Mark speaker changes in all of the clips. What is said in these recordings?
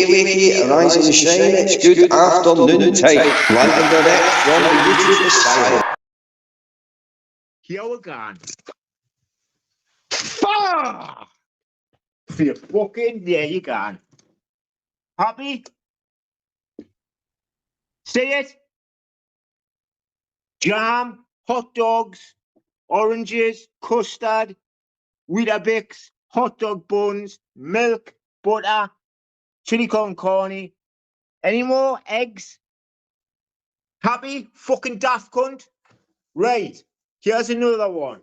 Speaker 1: wakey, rise and shine, it's good afternoon time. Live and direct from the YouTube asylum.
Speaker 2: Here we go. Fuck! There you go. Happy? See it? Jam, hot dogs, oranges, custard, Weetabix, hot dog buns, milk, butter, chili con carne. Any more eggs? Happy? Fucking daft cunt. Right, here's another one.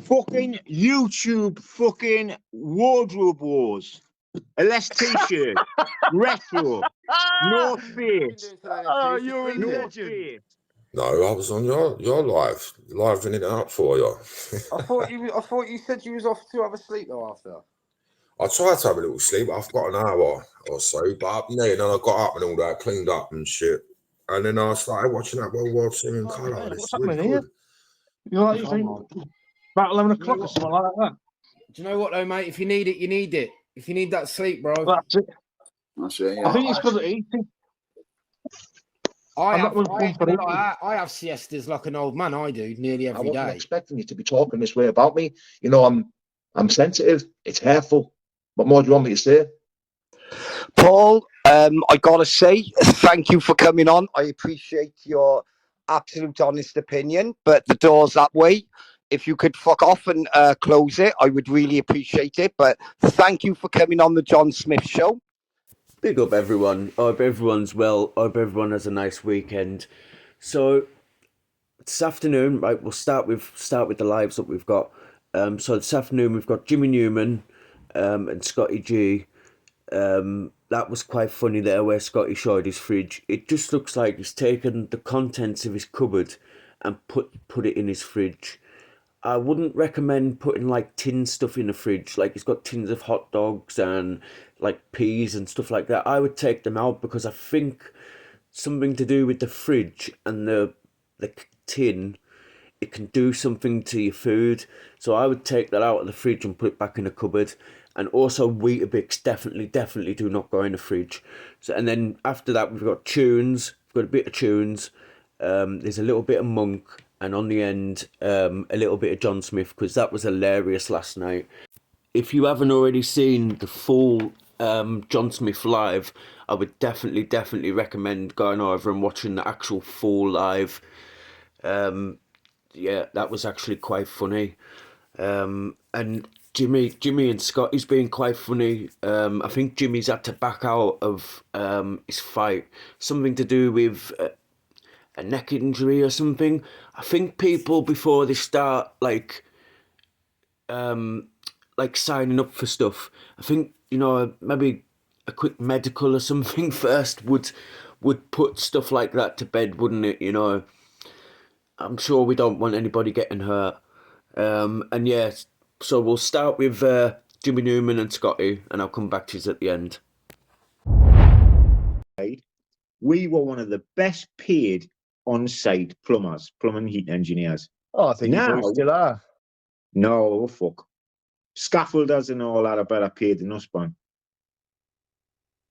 Speaker 2: Fucking YouTube fucking wardrobe wars. A less t-shirt. Retro. No face.
Speaker 3: Oh, you're a legend.
Speaker 4: No, I was on your livening it up for you.
Speaker 3: I thought you said you was off to have a sleep though after.
Speaker 4: I tried to have a little sleep. I've got an hour or so, but then I got up and all that, cleaned up and shit. And then I started watching that World War II in colour.
Speaker 5: What's happening here? You like you think about 11 o'clock or something like that?
Speaker 3: Do you know what though, mate? If you need it, you need it. If you need that sleep, bro.
Speaker 5: That's it.
Speaker 6: That's it, yeah.
Speaker 5: I think it's because of eating.
Speaker 3: I have siestas like an old man. I do nearly every day.
Speaker 6: I wasn't expecting you to be talking this way about me. You know, I'm sensitive. It's hurtful. What more do you want me to say?
Speaker 7: Paul, I gotta say, thank you for coming on. I appreciate your absolute honest opinion, but the door's that way. If you could fuck off and close it, I would really appreciate it. But thank you for coming on the John Smith Show.
Speaker 8: Big up everyone. I hope everyone's well. I hope everyone has a nice weekend. So this afternoon, right, we'll start with the lives that we've got. So this afternoon we've got Jimmy Newman and Scotty G. That was quite funny there where Scotty showed his fridge. It just looks like he's taken the contents of his cupboard and put it in his fridge. I wouldn't recommend putting like tin stuff in the fridge. Like he's got tins of hot dogs and like peas and stuff like that. I would take them out because I think something to do with the fridge and the tin, it can do something to your food. So I would take that out of the fridge and put it back in the cupboard. And also Weetabix definitely do not go in the fridge. So and then after that we've got tunes. We've got a bit of tunes. There's a little bit of Monk, and on the end a little bit of John Smith, because that was hilarious last night. If you haven't already seen the full John Smith live, I would definitely recommend going over and watching the actual full live. Yeah, that was actually quite funny. And Jimmy and Scotty's been quite funny. I think Jimmy's had to back out of his fight. Something to do with a neck injury or something. I think people before they start like signing up for stuff, I think, you know, maybe a quick medical or something first would put stuff like that to bed, wouldn't it? You know, I'm sure we don't want anybody getting hurt. And yeah, so we'll start with Jimmy Newman and Scotty, and I'll come back to you at the end.
Speaker 2: We were one of the best paid on-site plumbing heat engineers.
Speaker 5: Oh, I think
Speaker 2: now,
Speaker 5: you boys still are.
Speaker 2: No, fuck. Scaffolders and all that are better paid than us, man.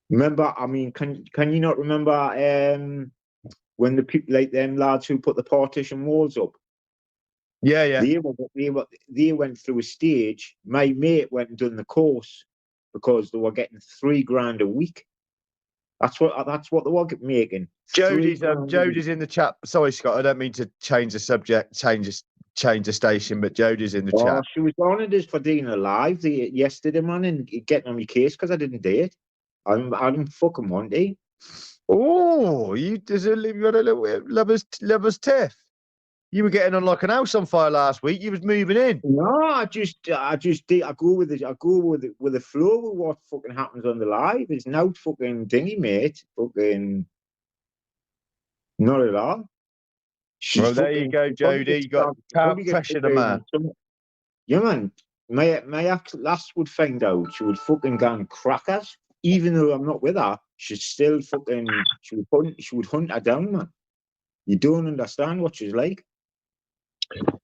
Speaker 2: Remember, I mean, can you not remember when the people like them lads who put the partition walls up?
Speaker 5: Yeah.
Speaker 2: They went through a stage. My mate went and done the course because they were getting $3,000 a week. That's what they were making.
Speaker 5: Jodie's in the chat. Sorry, Scott, I don't mean to change the subject, change the station, but Jodie's in the chat.
Speaker 2: She was on us for being alive yesterday, man, and getting on my case because I didn't do it. I didn't fucking want to.
Speaker 5: Oh, you got a little lover's tiff. You were getting on like an house on fire last week. You was moving in.
Speaker 2: No, I just did. I go with the flow with what fucking happens on the live. It's no fucking dingy, mate. Fucking not at all.
Speaker 5: Well, there you go, Jodie. You can't pressure the man.
Speaker 2: Yeah, man. My lass would find out. She would fucking go and crack us. Even though I'm not with her, she'd still fucking. She would hunt her down, man. You don't understand what she's like.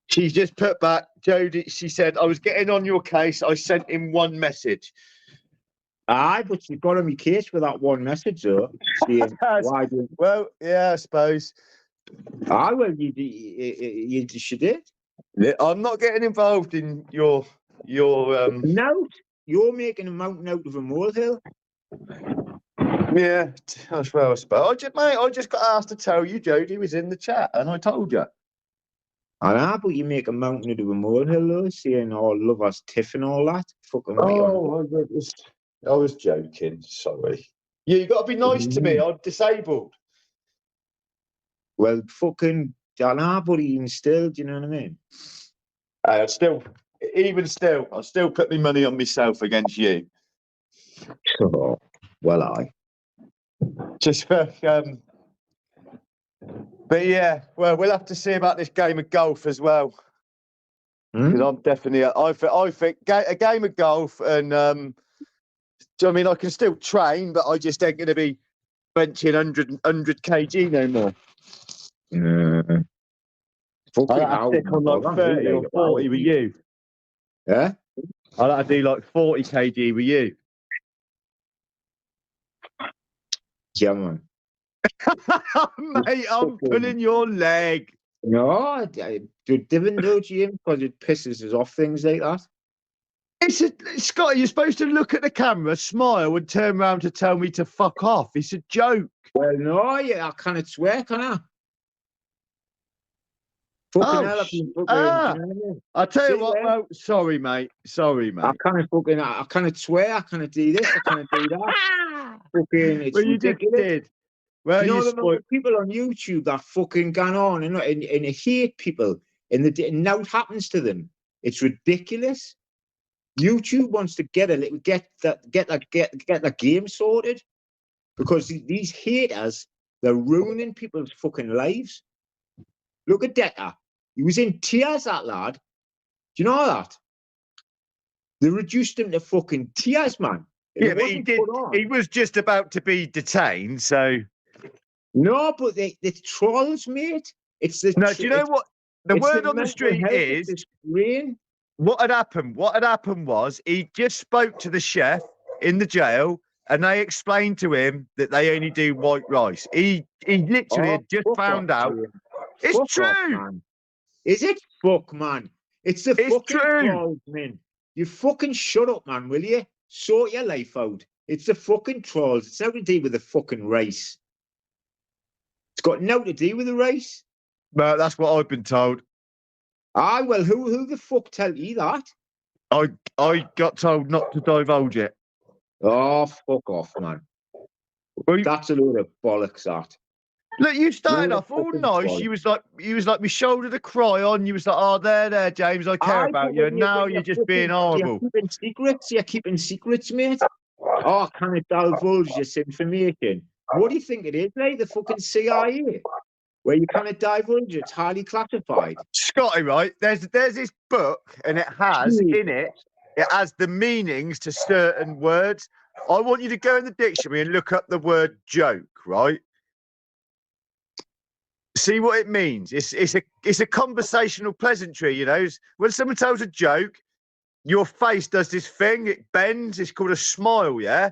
Speaker 5: She's just put back, Jodie. She said, "I was getting on your case. I sent him one message."
Speaker 2: Aye, but you've got on my case with that one message, though. Saying, why do
Speaker 5: Well, yeah, I suppose.
Speaker 2: Aye, well, you did.
Speaker 5: Yeah, I'm not getting involved in your
Speaker 2: No, you're making a mountain out of a molehill.
Speaker 5: yeah, as well, I suppose. I just got asked to tell you Jodie was in the chat, and I told you.
Speaker 2: I know, but you make a mountain out of a molehill, though, saying, oh, love us tiff and all that. Fucking right on.
Speaker 5: I was joking. Sorry. Yeah, you got to be nice to me. I'm disabled.
Speaker 2: Well, fucking, I know, but even still, do you know what I mean?
Speaker 5: I'll still put my money on myself against you.
Speaker 2: Oh, well, aye.
Speaker 5: Just for but yeah, well, we'll have to see about this game of golf as well. Because I'm definitely, I think a game of golf, and do you know what I mean? I can still train, but I just ain't going to be benching 100 kg no more.
Speaker 2: Fucking
Speaker 5: I'll stick on like 30 or 40 with you.
Speaker 2: Yeah?
Speaker 5: I'll have to do like 40 kg with you.
Speaker 2: Yeah, man.
Speaker 5: Mate, I'm pulling your leg.
Speaker 2: No, do different though, Jim, because it pisses us off, things like that.
Speaker 5: Scott, you're supposed to look at the camera, smile, and turn around to tell me to fuck off. It's a joke.
Speaker 2: Well, no, yeah, I can't swear, can I? Fucking hell, I've been fucking, do you know what I mean?
Speaker 5: I'll tell you
Speaker 2: See
Speaker 5: what,
Speaker 2: there?
Speaker 5: well, sorry, mate.
Speaker 2: I can't swear, I can't do this, I can't do that. Fucking, it's
Speaker 5: Well, you just
Speaker 2: ridiculous.
Speaker 5: did. Well,
Speaker 2: You know
Speaker 5: you
Speaker 2: the amount of people on YouTube that fucking gone on and hate people, and now it happens to them. It's ridiculous. YouTube wants to get that game sorted, because these haters, they're ruining people's fucking lives. Look at Decker. He was in tears, that lad. Do you know that? They reduced him to fucking tears, man.
Speaker 5: Yeah, but he did. He was just about to be detained, so.
Speaker 2: No, but the trolls, mate. It's the.
Speaker 5: No, do you know what the word on the street is? What had happened? What had happened was he just spoke to the chef in the jail, and they explained to him that they only do white rice. He literally had just found out. It's true.
Speaker 2: Man. Is it? Fuck, man. It's the fucking trolls, man. You fucking shut up, man, will you? Sort your life out. It's the fucking trolls. It's nothing to do with the fucking race. It's got nothing to do with the race.
Speaker 5: Well, that's what I've been told.
Speaker 2: Aye, well, who the fuck tell you that?
Speaker 5: I got told not to divulge it.
Speaker 2: Oh, fuck off, man.
Speaker 5: Well,
Speaker 2: that's a load of bollocks, that.
Speaker 5: Look, you started off all nice. You was like my shoulder to cry on. You was like, oh, there, James, I care about you. And now you're just being horrible.
Speaker 2: You're keeping secrets, mate. Oh, can it divulge this information? What do you think it is, like the fucking CIA? Where you can't divulge, it's highly classified.
Speaker 5: Scotty, right? There's this book, and it has the meanings to certain words. I want you to go in the dictionary and look up the word joke, right? See what it means. It's a conversational pleasantry, you know. When someone tells a joke, your face does this thing, it bends, it's called a smile, yeah?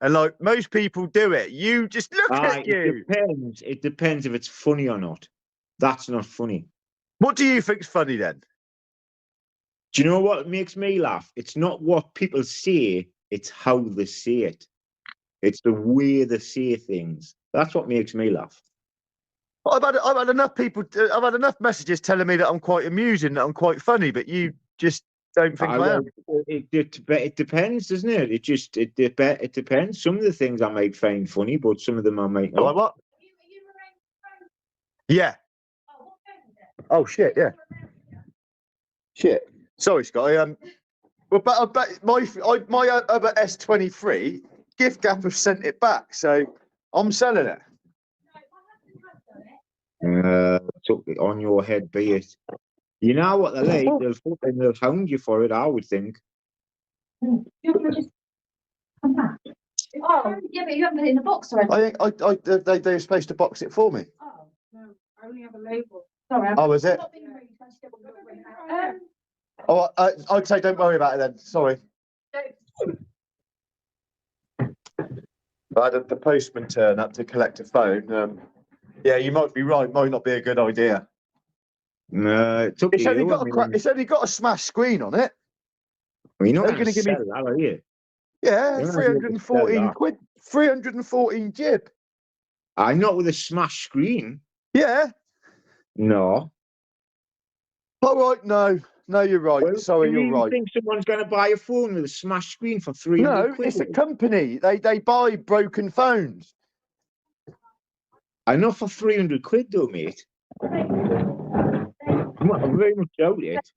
Speaker 5: And like most people do it. You just look at you.
Speaker 2: It depends if it's funny or not. That's not funny.
Speaker 5: What do you think's funny then?
Speaker 2: Do you know what makes me laugh? It's not what people say, it's how they say it. It's the way they say things. That's what makes me laugh.
Speaker 5: I've had enough people. I've had enough messages telling me that I'm quite amusing, that I'm quite funny, but you just don't think I am.
Speaker 2: It depends, doesn't it? It depends. Some of the things I might find funny, but some of them I might not.
Speaker 5: Like what? Yeah. Oh shit! Yeah. Shit. Sorry, Scotty. Well, but my other S23 gift gap have sent it back, so I'm selling it.
Speaker 2: Took it on your head, be it. You know what they're like? They'll hound you for it, I would think.
Speaker 9: Oh, yeah, but you haven't put it in the box already.
Speaker 5: They're supposed to box it for me.
Speaker 9: Oh, no, I only have a label. Sorry.
Speaker 5: Oh, is it? I'd say don't worry about it then. Sorry. I had the postman turn up to collect a phone. Yeah, you might be right. Might not be a good idea.
Speaker 2: No, it's up to
Speaker 5: It's only
Speaker 2: you.
Speaker 5: got it's only got a smashed screen on it.
Speaker 2: You're not
Speaker 5: They're
Speaker 2: going to
Speaker 5: give me
Speaker 2: sell that, are you?
Speaker 5: yeah,
Speaker 2: You're not gonna be able to sell
Speaker 5: 314
Speaker 2: that.
Speaker 5: quid, 314 jib.
Speaker 2: I'm not with a smash screen.
Speaker 5: Yeah.
Speaker 2: No.
Speaker 5: All right. No, you're right.
Speaker 2: Well,
Speaker 5: Sorry,
Speaker 2: do you
Speaker 5: you're
Speaker 2: really
Speaker 5: right.
Speaker 2: think someone's going to buy a phone with a smash screen for 300
Speaker 5: No,
Speaker 2: quid?
Speaker 5: it's a company. They buy broken phones.
Speaker 2: I know for 300 quid though, mate. I very much doubt it.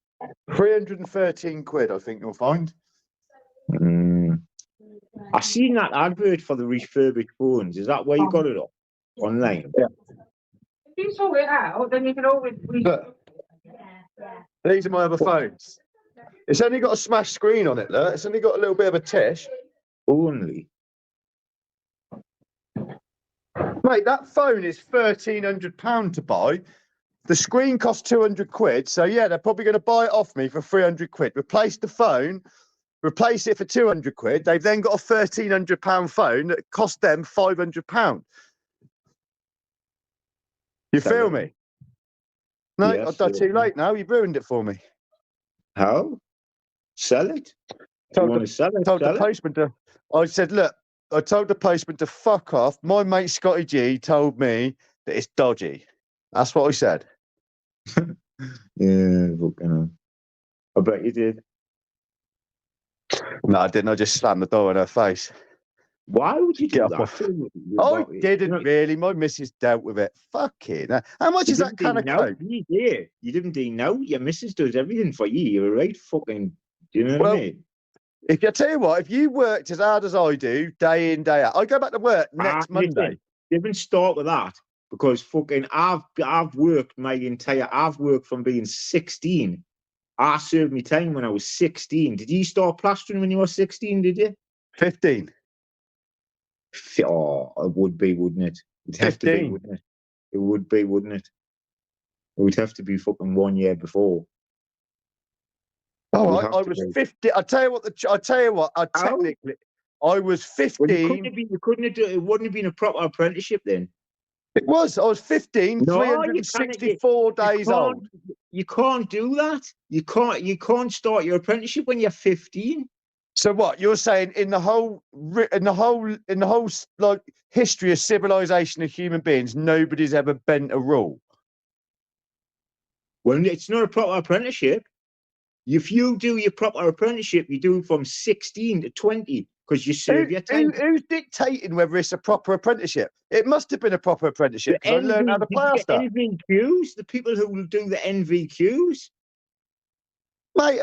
Speaker 5: 313 quid, I think you'll find.
Speaker 2: I seen that advert for the refurbished phones. Is that where you got it up? Online?
Speaker 5: Yeah.
Speaker 9: If you sort it out, then you can always.
Speaker 5: Look, these are my other phones. It's only got a smashed screen on it, look. It's only got a little bit of a tish.
Speaker 2: Only.
Speaker 5: Mate, that phone is £1,300 to buy. The screen costs 200 quid. So, yeah, they're probably going to buy it off me for 300 quid. Replace the phone, replace it for 200 quid. They've then got a £1,300 phone that cost them £500. You feel me? No,
Speaker 2: Yes,
Speaker 5: I've done too late now. You've ruined it for me.
Speaker 2: How? Sell it?
Speaker 5: Told
Speaker 2: You want to sell it?
Speaker 5: told the
Speaker 2: Sell it?
Speaker 5: postman to. I said, look, I told the postman to fuck off. My mate Scotty G told me that it's dodgy. That's what I said.
Speaker 2: Yeah, fucking hell. I bet you did.
Speaker 5: No, I didn't. I just slammed the door in her face.
Speaker 2: Why would you
Speaker 5: Get
Speaker 2: do
Speaker 5: up
Speaker 2: that?
Speaker 5: off. I didn't really. My missus dealt with it. Fucking. How much is that kind of coke?
Speaker 2: Yeah, you didn't do no. Your missus does everything for you. You're right fucking. Do you know what I mean?
Speaker 5: If I tell you what, if you worked as hard as I do, day in, day out, I go back to work next Monday.
Speaker 2: Didn't start with that because fucking I've worked I've worked from being 16. I served my time when I was 16. Did you start plastering when you were 16? Did you?
Speaker 5: 15.
Speaker 2: Oh, it would be, wouldn't it? It'd have to be,
Speaker 5: 15.
Speaker 2: wouldn't it? It would be, wouldn't it? It would have to be fucking 1 year before.
Speaker 5: Oh, I was 50. I tell you what. Technically, I was 15.
Speaker 2: Well, you couldn't have done it. Wouldn't have been a proper apprenticeship then.
Speaker 5: It was. I was 15.
Speaker 2: No,
Speaker 5: 364 days old.
Speaker 2: You can't do that. You can't start your apprenticeship when you're 15.
Speaker 5: So what you're saying in the whole like history of civilization of human beings, nobody's ever bent a rule.
Speaker 2: Well, it's not a proper apprenticeship. If you do your proper apprenticeship, you do it from 16 to 20 because you serve your time.
Speaker 5: Who's dictating whether it's a proper apprenticeship? It must have been a proper apprenticeship because I learned how to plaster.
Speaker 2: NVQs, the people who will do the NVQs.
Speaker 5: Mate,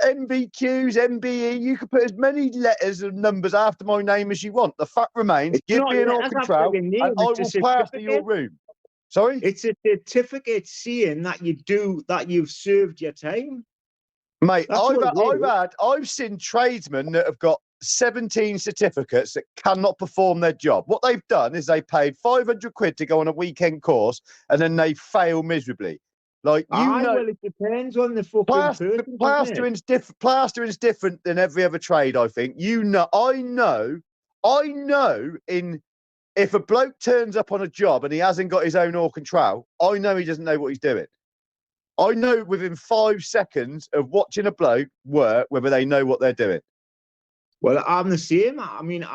Speaker 5: NVQs, MBE, you can put as many letters and numbers after my name as you want. The fact remains, give me an old control and I will plaster your room. Sorry?
Speaker 2: It's a certificate saying that you've served your time.
Speaker 5: Mate, I've seen tradesmen that have got 17 certificates that cannot perform their job. What they've done is they paid 500 quid to go on a weekend course and then they fail miserably. Like
Speaker 2: well, it depends on the fucking person.
Speaker 5: Plastering's different than every other trade, I think. I know if a bloke turns up on a job and he hasn't got his own or control, I know he doesn't know what he's doing. I know within 5 seconds of watching a bloke work whether they know what they're doing.
Speaker 2: Well, I'm the same. I mean,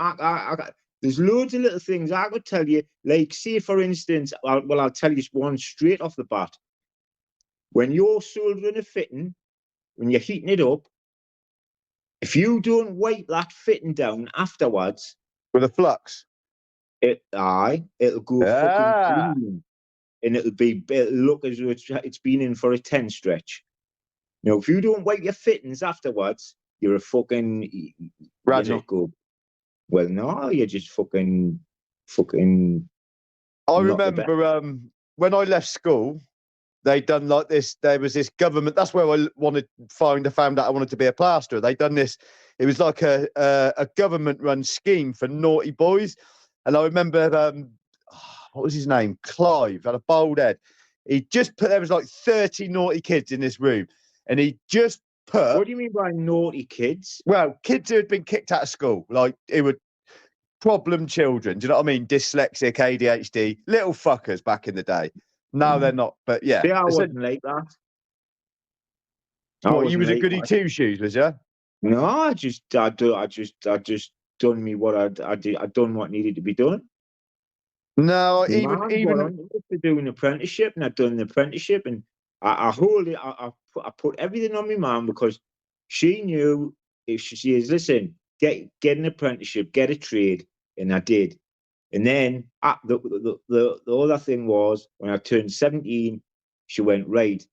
Speaker 2: there's loads of little things I could tell you. Like, say, for instance, I'll tell you one straight off the bat. When you're soldering a fitting, when you're heating it up, if you don't wipe that fitting down afterwards
Speaker 5: with a flux,
Speaker 2: it'll go fucking green. And it'll look as though it's been in for a 10 stretch. Now, if you don't wipe your fittings afterwards, you're a fucking
Speaker 5: radical.
Speaker 2: Well, no, you're just fucking.
Speaker 5: I remember when I left school, they'd done like this. There was this government. That's where I found out I wanted to be a plasterer. They'd done this. It was like a government-run scheme for naughty boys. And I remember. What was his name? Clive, had a bald head. He just put, there was like 30 naughty kids in this room. And he just put...
Speaker 2: What do you mean by naughty kids?
Speaker 5: Well, kids who had been kicked out of school. Like, it would... problem children. Do you know what I mean? Dyslexic, ADHD, little fuckers back in the day. Now they're not. But yeah,
Speaker 2: See, I wasn't like that. I
Speaker 5: well, you
Speaker 2: wasn't
Speaker 5: was a
Speaker 2: like
Speaker 5: goody
Speaker 2: that.
Speaker 5: two shoes, was you?
Speaker 2: No, I just done me what I did. I done what needed to be done.
Speaker 5: No,
Speaker 2: My man got on to do an apprenticeship, and I've done an apprenticeship, and I hold it. I put everything on my mum because she knew if she says, "Listen, get an apprenticeship, get a trade," and I did. And then the other thing was when I turned 17, she went, "Right,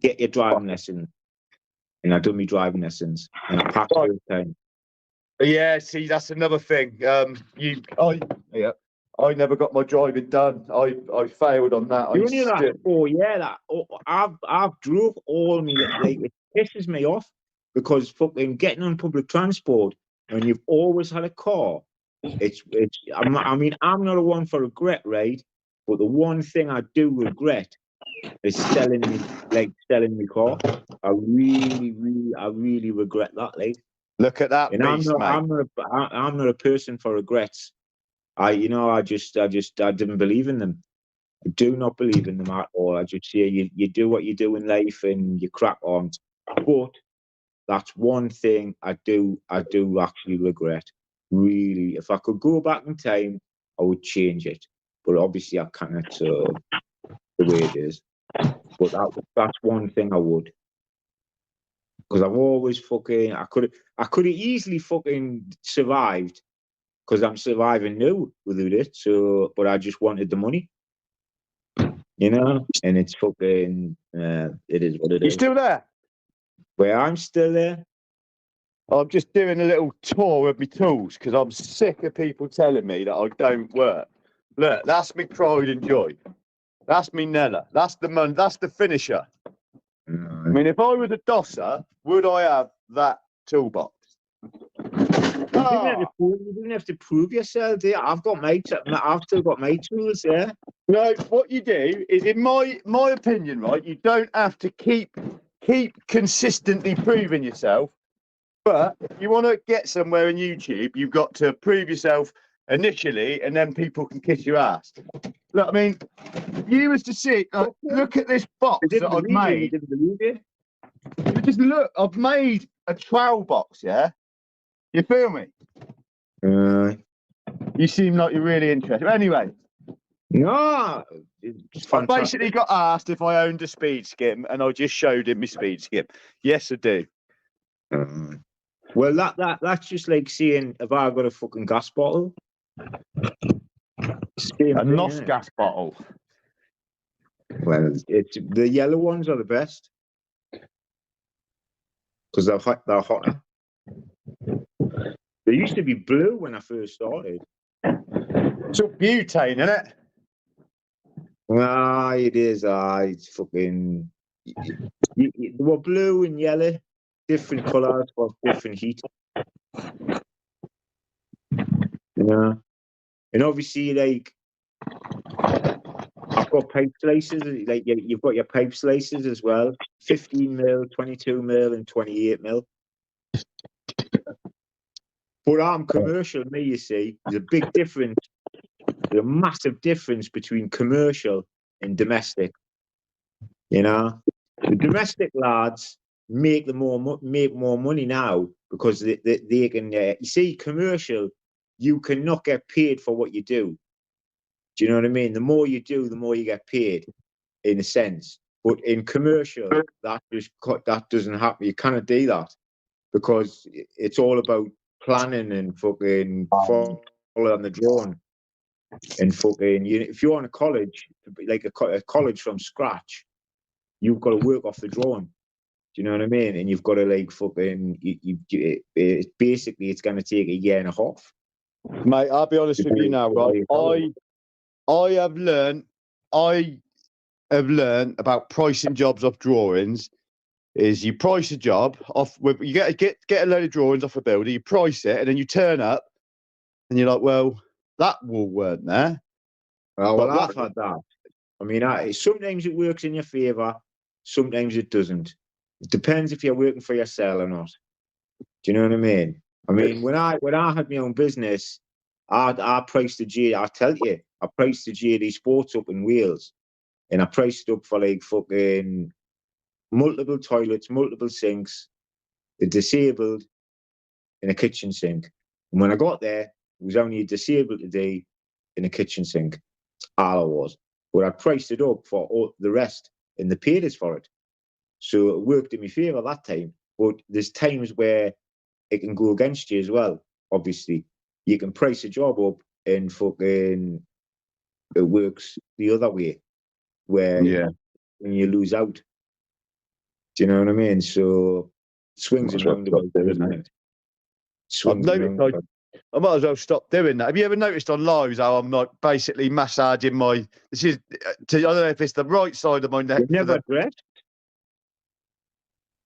Speaker 2: get your driving lesson," and I done my driving lessons, and I passed all the time.
Speaker 5: Yeah, see, that's another thing. I never got my driving done. I failed on that.
Speaker 2: You only that? Oh yeah, I've drove all me like it pisses me off because fucking getting on public transport when you've always had a car. I mean I'm not a one for regret, right? But the one thing I do regret is selling my car. I really regret that, like.
Speaker 5: Look at that
Speaker 2: And
Speaker 5: beast, mate.
Speaker 2: I'm not a person for regrets. I didn't believe in them. I do not believe in them at all. I just say you do what you do in life and you crack on. But that's one thing I do actually regret. Really, if I could go back in time, I would change it. But obviously I can't, the way it is. But that's one thing I would. Because I've always fucking I could have easily fucking survived because I'm surviving now without it. So but I just wanted the money. You know? And it's fucking it is what it is.
Speaker 5: You still there?
Speaker 2: Well, I'm still there.
Speaker 5: I'm just doing a little tour of my tools because I'm sick of people telling me that I don't work. Look, that's me pride and joy. That's me Nella. That's the finisher. I mean, if I was a dosser, would I have that toolbox?
Speaker 2: You didn't have to prove yourself, dear. I've still got my tools there.
Speaker 5: No, what you do is, in my opinion, right, you don't have to keep consistently proving yourself. But if you want to get somewhere in YouTube, you've got to prove yourself initially, and then people can kiss your ass. Look, I mean, if you was to see, look at this box that I've made.
Speaker 2: Didn't believe you.
Speaker 5: Just look, I've made a trowel box, yeah? You feel me? You seem like you're really interested. Anyway.
Speaker 2: No,
Speaker 5: I basically got asked if I owned a speed skim, and I just showed him my speed skim. Yes, I do.
Speaker 2: Well, that's just like saying, have I got a fucking gas bottle?
Speaker 5: A NOS gas bottle.
Speaker 2: Well, it's the yellow ones are the best because they're hotter. They used to be blue when I first started.
Speaker 5: It's all butane, isn't it?
Speaker 2: Ah, it is. It's fucking. They were blue and yellow, different colours for different heat. You know, and obviously, like, I've got pipe slices. Like, you've got your pipe slices as well: 15mm, 22mm, and 28mm. But I'm commercial, me. You see, there's a big difference. There's a massive difference between commercial and domestic. You know, the domestic lads make more money now because they can. You see, commercial, you cannot get paid for what you do. Do you know what I mean? The more you do, the more you get paid, in a sense. But in commercial, that doesn't happen. You cannot do that because it's all about planning and fucking following the drawing. And fucking, if you're on a college, like a college from scratch, you've got to work off the drawing. Do you know what I mean? And you've got to like fucking, basically, it's going to take a year and a half.
Speaker 5: Mate, I'll be honest with you now, right? I have learned about pricing jobs off drawings. Is you price a job off, you get a load of drawings off a builder, you price it, and then you turn up, and you're like, well, that wall weren't there.
Speaker 2: Oh, well, I've had that. I mean, sometimes it works in your favour, sometimes it doesn't. It depends if you're working for yourself or not. Do you know what I mean? I mean, when I had my own business, I priced the G. I tell you, I priced the GAD Sports up in Wales, and I priced it up for like fucking multiple toilets, multiple sinks, the disabled, and a kitchen sink. And when I got there, it was only a disabled today in a kitchen sink. All I was, but I priced it up for all the rest, and they paid us for it. So it worked in my favour that time. But there's times where it can go against you as well. Obviously, you can price a job up and fucking it works the other way, where when you lose out. Do you know what I mean? So swings and roundabouts, isn't it? Swings and roundabouts.
Speaker 5: I might as well stop doing that. Have you ever noticed on lives how I'm like basically massaging my? This is I don't know if it's the right side of my neck.
Speaker 2: You're never dressed.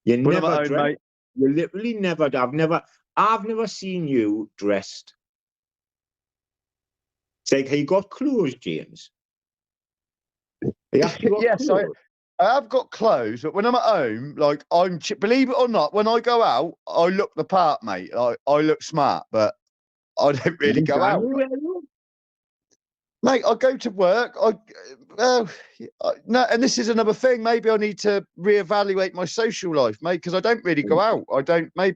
Speaker 2: You're never dressed. Mate. You literally never. I've never seen you dressed. It's like, have you got clothes, James?
Speaker 5: Yes, clothes? I have got clothes, but when I'm at home, like believe it or not, when I go out, I look the part, mate. I look smart, but I don't really go out. Mate, I go to work. No, and this is another thing. Maybe I need to reevaluate my social life, mate, because I don't really go out. I don't, mate.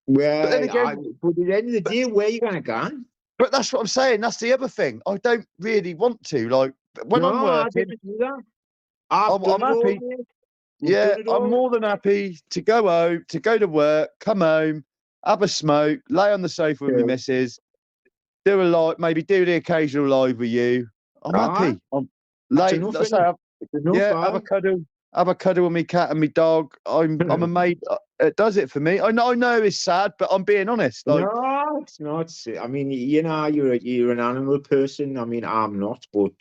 Speaker 2: Well, but at the end of the day, where are you going to go?
Speaker 5: But that's what I'm saying. That's the other thing. I don't really want to. Like when I'm working, I'm happy. Yeah, I'm more than happy to go home, to go to work, come home, have a smoke, lay on the sofa with my missus, do a live, maybe do the occasional live with you. I'm happy. I'm late. Have a cuddle with me cat and me dog. I'm a mate. It does it for me. I know it's sad, but I'm being honest. Like,
Speaker 2: no, it's not. I mean, you know, you're an animal person. I mean, I'm not, but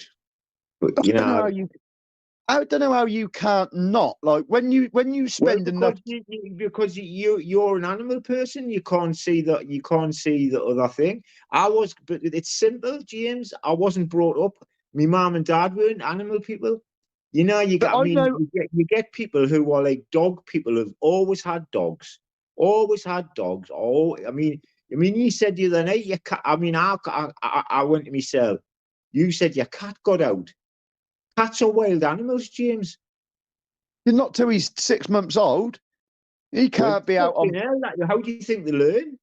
Speaker 2: you know.
Speaker 5: I don't know how you can't not, like when you spend enough
Speaker 2: because you're an animal person. You can't see that. You can't see the other thing. But it's simple, James. I wasn't brought up. My mum and dad weren't animal people. You know, you get people who are like dog people who've always had dogs. Oh, I mean, you said the other night your cat. I mean, I went to myself. You said your cat got out. Cats are wild animals, James.
Speaker 5: You're not till he's 6 months old. He can't be out on.
Speaker 2: How do you think they learn?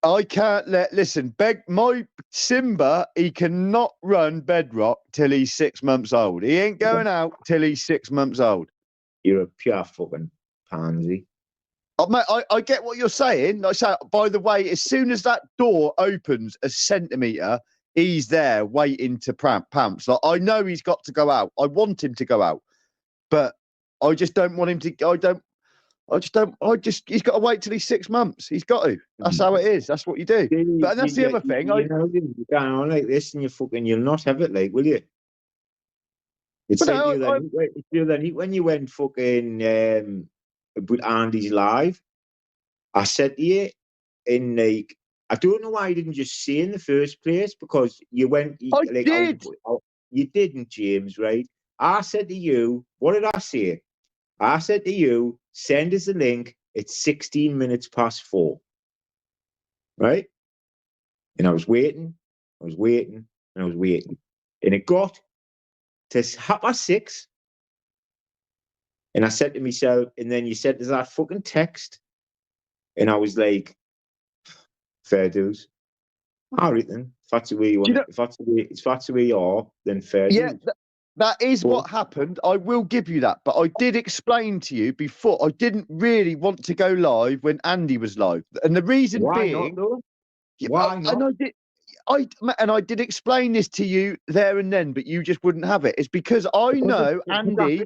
Speaker 5: I can't listen. My Simba, he cannot run bedrock till he's 6 months old. He ain't going out till he's 6 months old.
Speaker 2: You're a pure fucking pansy.
Speaker 5: Mate, I get what you're saying. Like, so, by the way, as soon as that door opens a centimetre, he's there waiting to pounce. Like, I know he's got to go out. I want him to go out, but I just don't want him to. He's got to wait till he's 6 months. He's got to. That's how it is. That's what you do. But that's the other thing.
Speaker 2: You go on like this and you'll not have it, like, will you? It's like the other night when you went fucking with Andy's live. I said to you, in like, I don't know why you didn't just say in the first place, because you went. You didn't, James, right? I said to you, what did I say? I said to you, send us a link. It's 16 minutes past 4. Right? And I was waiting. And it got to 6:30. And I said to myself, and then you said, there's that fucking text. And I was like, fair dues. All right then. If that's the way you want, if that's the way you are, then fair dues.
Speaker 5: That is what happened. I will give you that. But I did explain to you before, I didn't really want to go live when Andy was live. And the reason being...
Speaker 2: Why not?
Speaker 5: And I did explain this to you there and then, but you just wouldn't have it. It's because I know Andy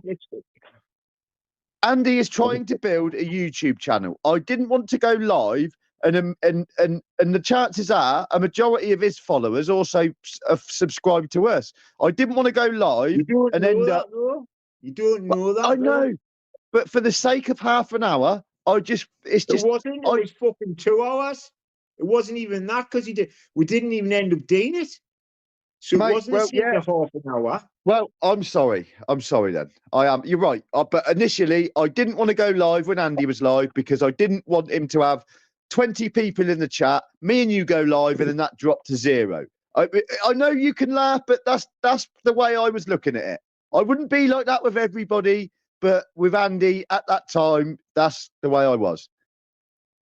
Speaker 5: is trying to build a YouTube channel. I didn't want to go live, and the chances are a majority of his followers also have subscribed to us. I didn't want to go live and end up.
Speaker 2: You don't know that.
Speaker 5: I know, but for the sake of half an hour, it was
Speaker 2: fucking 2 hours. It wasn't even that, because we didn't even end up doing it. So it wasn't half an hour.
Speaker 5: Well, I'm sorry then. I am. You're right. But initially, I didn't want to go live when Andy was live because I didn't want him to have 20 people in the chat, me and you go live, and then that dropped to 0. I know you can laugh, but that's the way I was looking at it. I wouldn't be like that with everybody, but with Andy at that time, that's the way I was.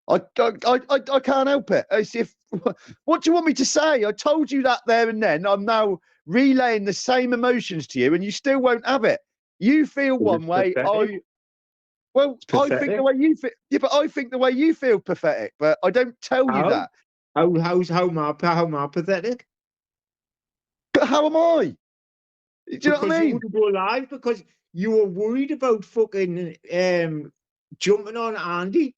Speaker 5: I can't help it. It's if, what do you want me to say? I told you that there and then. I'm now relaying the same emotions to you, and you still won't have it. You feel one way. I think the way you feel. Yeah, but I think the way you feel pathetic. But I don't tell you that.
Speaker 2: How am I pathetic?
Speaker 5: But how am I? Do you know what I mean?
Speaker 2: You wouldn't go live because you were worried about fucking jumping on Andy.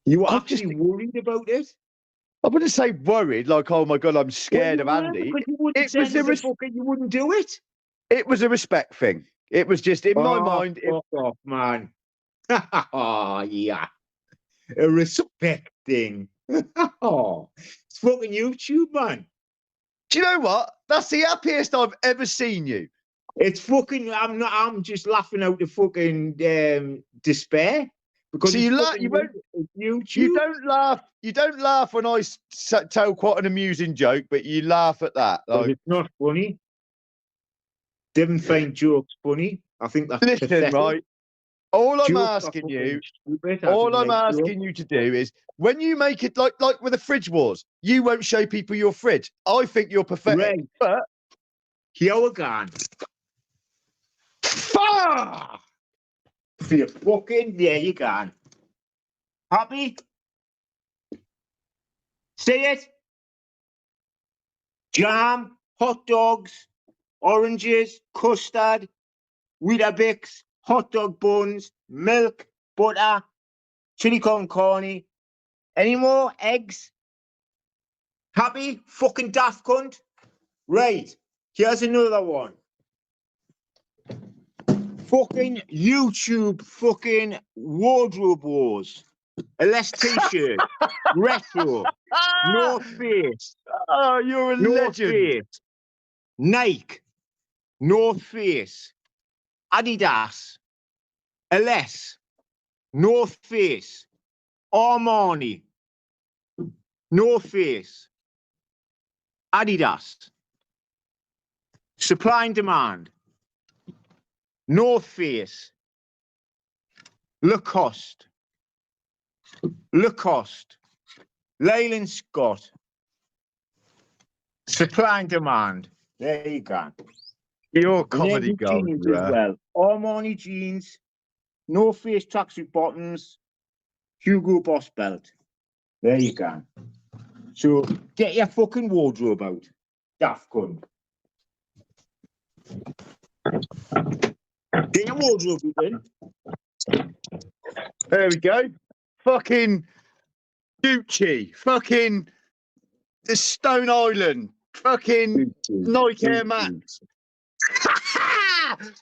Speaker 2: You were actually worried about it.
Speaker 5: I wouldn't say worried, like, oh my God, I'm scared of Andy.
Speaker 2: You wouldn't do it.
Speaker 5: It was a respect thing. It was just in my mind.
Speaker 2: Fuck off, man. Oh, yeah. A respect thing. Oh, it's fucking YouTube, man.
Speaker 5: Do you know what? That's the happiest I've ever seen you.
Speaker 2: It's fucking. I'm just laughing out the fucking despair. Because
Speaker 5: so you don't laugh. You don't laugh when I tell quite an amusing joke, but you laugh at that. Like,
Speaker 2: it's not funny. Didn't find jokes funny. I think that's
Speaker 5: listen,
Speaker 2: pathetic.
Speaker 5: right? All I'm asking you to do is when you make it like with the fridge wars, you won't show people your fridge. I think you're pathetic.
Speaker 2: Right.
Speaker 5: But
Speaker 2: here we go. Fuck! You fucking there you go. Happy? See it? Jam, hot dogs, oranges, custard, Weetabix, hot dog buns, milk, butter, chili con carne. Any more eggs? Happy? Fucking daft cunt. Right. Here's another one. Fucking YouTube fucking wardrobe wars. A less t-shirt. Retro. North Face.
Speaker 5: Oh, you're a legend.
Speaker 2: Face. Nike. North Face. Adidas. LS. North Face. Armani. North Face. Adidas. Supply and demand. North Face, Lacoste, Leyland Scott, supply and demand. There you go.
Speaker 5: Your comedy gold
Speaker 2: as well. Armani jeans, North Face tracksuit bottoms, Hugo Boss belt. There you go. So get your fucking wardrobe out, daft cunt. Get your wardrobe in.
Speaker 5: There we go. Fucking Gucci. Fucking the Stone Island. Fucking Nike Air Max.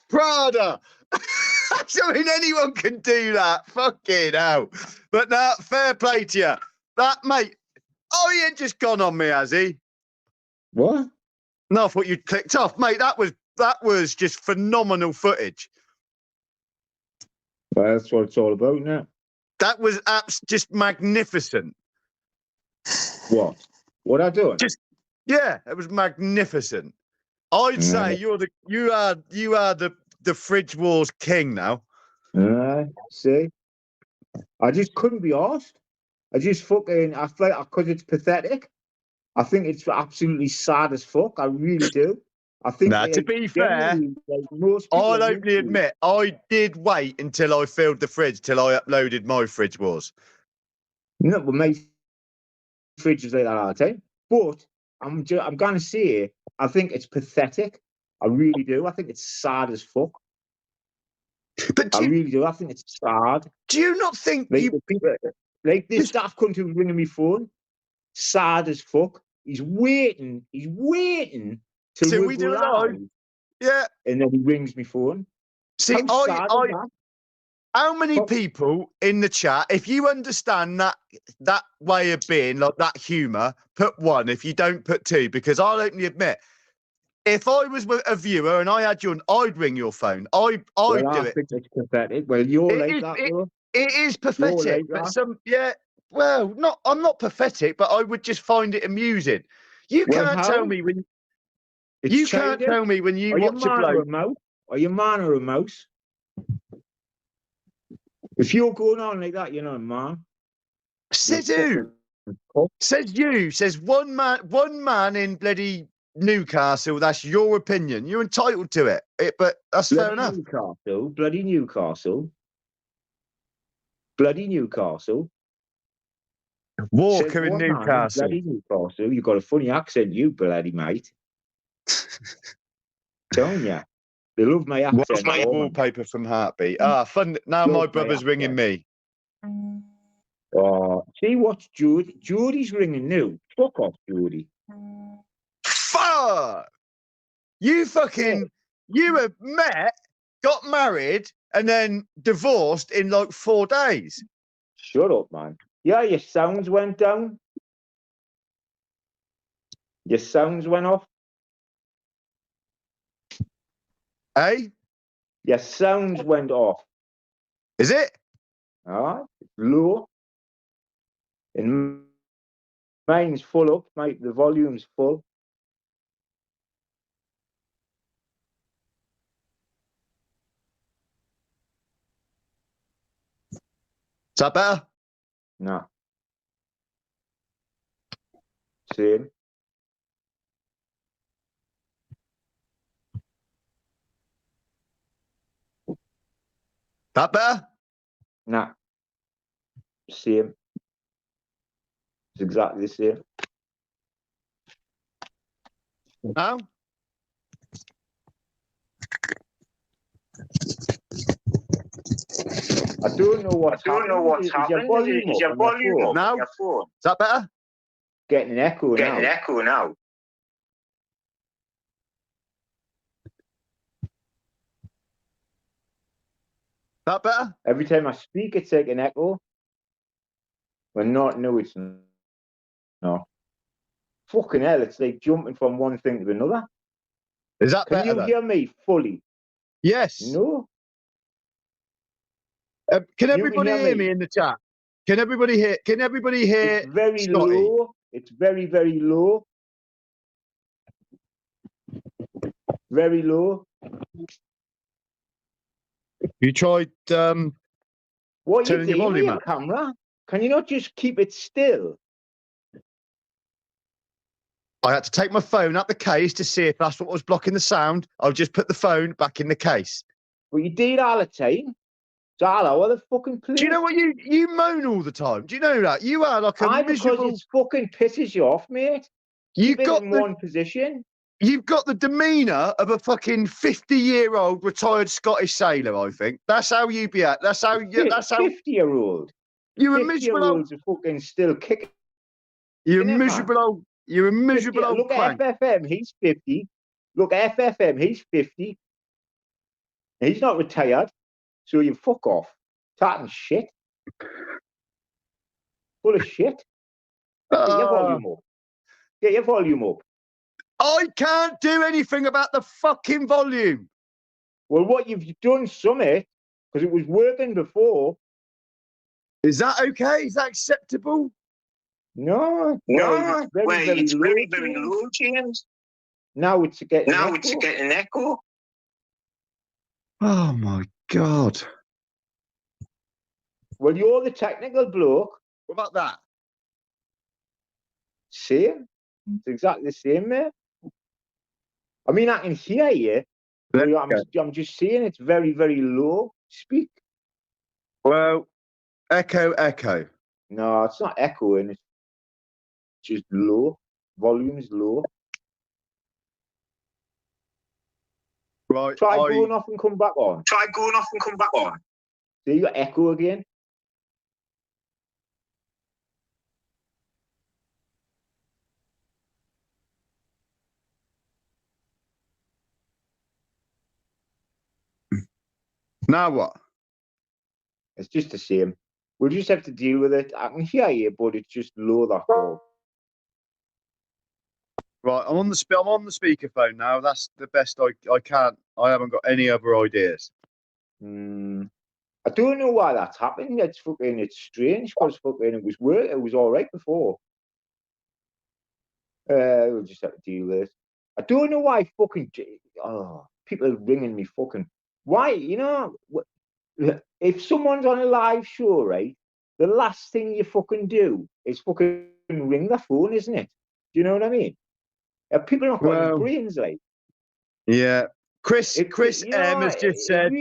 Speaker 5: Prada. I mean, anyone can do that. Fucking hell. But now, fair play to you. That, mate. Oh, he ain't just gone on me, has he?
Speaker 2: What?
Speaker 5: No, I thought you'd clicked off. Mate, that was just phenomenal footage.
Speaker 2: Well, that's what it's all about now.
Speaker 5: That was just magnificent.
Speaker 2: What? What I doing?
Speaker 5: Yeah, it was magnificent. I'd say you are the fridge wars king now.
Speaker 2: See, I just couldn't be asked. I just fucking I feel like because it's pathetic. I think it's absolutely sad as fuck. I really do. I think.
Speaker 5: Now, to be fair, I'll openly admit I did wait until I filled the fridge till I uploaded my fridge wars.
Speaker 2: No, but my fridge is like that all the time. But I'm gonna say I think it's pathetic. I really do. I think it's sad as fuck.
Speaker 5: But
Speaker 2: I really do. I think it's sad.
Speaker 5: Do you not think
Speaker 2: like this staff cunt who's ringing me phone? Sad as fuck. He's waiting till we do live.
Speaker 5: Yeah.
Speaker 2: And then he rings me phone.
Speaker 5: See, how many people in the chat, if you understand that way of being, like that humour, put 1. If you don't, put 2. Because I'll openly admit, if I was a viewer and I had I'd ring your phone. I'd do it.
Speaker 2: I think it's pathetic. Well, you're like that, bro.
Speaker 5: it is pathetic.
Speaker 2: like
Speaker 5: But
Speaker 2: that.
Speaker 5: some, yeah. Well, not. I'm not pathetic, but I would just find it amusing. You
Speaker 2: Well,
Speaker 5: can't
Speaker 2: how?
Speaker 5: tell me when.
Speaker 2: It's
Speaker 5: You can't
Speaker 2: childish.
Speaker 5: tell me when you
Speaker 2: Are you
Speaker 5: watch a
Speaker 2: man or a
Speaker 5: bloke.
Speaker 2: mouse? Are you man or a mouse? If you're going on like that, you're not a man.
Speaker 5: Says
Speaker 2: You're
Speaker 5: who?
Speaker 2: fucking cock.
Speaker 5: Says you. Says one man in bloody Newcastle. That's your opinion. You're entitled to it. But that's fair enough.
Speaker 2: Newcastle, bloody Newcastle. Bloody Newcastle.
Speaker 5: Walker
Speaker 2: Says
Speaker 5: in
Speaker 2: one man
Speaker 5: Newcastle.
Speaker 2: bloody Newcastle. You've got a funny accent, you bloody mate. Telling you. They love my accent.
Speaker 5: What's my wallpaper from Heartbeat? Ah, fun. Now
Speaker 2: Love
Speaker 5: my
Speaker 2: my
Speaker 5: brother's ringing me.
Speaker 2: See what's Judy? Judy's ringing now. Fuck off, Judy.
Speaker 5: Fuck! You fucking, you have met, got married, and then divorced in like 4 days.
Speaker 2: Shut up, man. Yeah, your sounds went down. Your sounds went off.
Speaker 5: Eh?
Speaker 2: Your sounds went off.
Speaker 5: Is it?
Speaker 2: All right, it's low. And mine's full up, mate. The volume's full.
Speaker 5: Is that better?
Speaker 2: No. Same.
Speaker 5: That better?
Speaker 2: Nah. Same. It's exactly the same.
Speaker 5: No?
Speaker 2: I don't know what's happening. Is your volume
Speaker 6: Is your
Speaker 2: up on
Speaker 6: volume
Speaker 2: your
Speaker 6: up
Speaker 2: phone?
Speaker 6: on your phone?
Speaker 5: Is that better?
Speaker 2: Getting an echo
Speaker 6: Getting
Speaker 2: now.
Speaker 6: an echo now.
Speaker 5: That better?
Speaker 2: Every time I speak, it's like an echo. When not, no, it's not. No. Fucking hell, it's like jumping from one thing to another.
Speaker 5: Is that
Speaker 2: Can
Speaker 5: better?
Speaker 2: you
Speaker 5: Then?
Speaker 2: hear me fully?
Speaker 5: Yes.
Speaker 2: No.
Speaker 5: Can
Speaker 2: You
Speaker 5: everybody
Speaker 2: can hear
Speaker 5: hear
Speaker 2: me?
Speaker 5: me in the chat? Can everybody hear? Can everybody hear?
Speaker 2: It's very
Speaker 5: Scotty?
Speaker 2: low. It's very, very low. Very low.
Speaker 5: You tried
Speaker 2: What are you
Speaker 5: turning your
Speaker 2: doing with
Speaker 5: volume
Speaker 2: your
Speaker 5: up?
Speaker 2: camera? Can you not just keep it still?
Speaker 5: I had to take my phone out the case to see if that's what was blocking the sound. I'll just put the phone back in the case.
Speaker 2: Well, you do it all the time. So all over the fucking place.
Speaker 5: Do you know what you moan all the time? Do you know that? You are like a
Speaker 2: Because
Speaker 5: miserable.
Speaker 2: it fucking pisses you off, mate.
Speaker 5: You've
Speaker 2: Keep it
Speaker 5: got
Speaker 2: in
Speaker 5: the
Speaker 2: one position.
Speaker 5: you've got the demeanour of a fucking 50-year-old retired Scottish sailor. I think that's how you be at. That's how you. That's how
Speaker 2: 50-year-old.
Speaker 5: you're a miserable old.
Speaker 2: 50-year-olds are fucking still kicking.
Speaker 5: You're a
Speaker 2: in it, man.
Speaker 5: miserable old. You're a miserable
Speaker 2: 50,
Speaker 5: old
Speaker 2: look
Speaker 5: crank.
Speaker 2: at FFM, he's 50. Look at FFM, he's 50. He's not retired. So you fuck off. Talking shit. Full of shit. Get your volume up. Get your volume up.
Speaker 5: I can't do anything about the fucking volume.
Speaker 2: Well, what you've done, Summit, because it was working before.
Speaker 5: Is that okay? Is that acceptable?
Speaker 2: No.
Speaker 6: No,
Speaker 2: It's very,
Speaker 6: very low, James.
Speaker 2: Now it's getting
Speaker 6: Now
Speaker 2: echo.
Speaker 6: it's getting an echo.
Speaker 5: Oh my god.
Speaker 2: Well, you're the technical bloke.
Speaker 5: What about that?
Speaker 2: Same. It's exactly the same, mate. I mean, I can hear you. But I'm just saying it's very, very low. Speak.
Speaker 5: Well, echo.
Speaker 2: No, it's not echoing. It's just low. Volume's low.
Speaker 5: Right.
Speaker 2: Try going off and come back on.
Speaker 6: Try going off and come back on.
Speaker 2: See, you got echo again.
Speaker 5: Now what?
Speaker 2: It's just the same. We'll just have to deal with it. I can hear you, but it's just low, that's all.
Speaker 5: Right, I'm on the speakerphone now. That's the best I can't. I haven't got any other ideas.
Speaker 2: I I don't know why that's happened. It's strange because it was work. It was all right before. We'll just have to deal with it. I don't know why people are ringing me fucking. Why, if someone's on a live show, right, the last thing you fucking do is fucking ring the phone, isn't it? Do you know what I mean? People not got any brains, like.
Speaker 5: Yeah. Chris M has just said.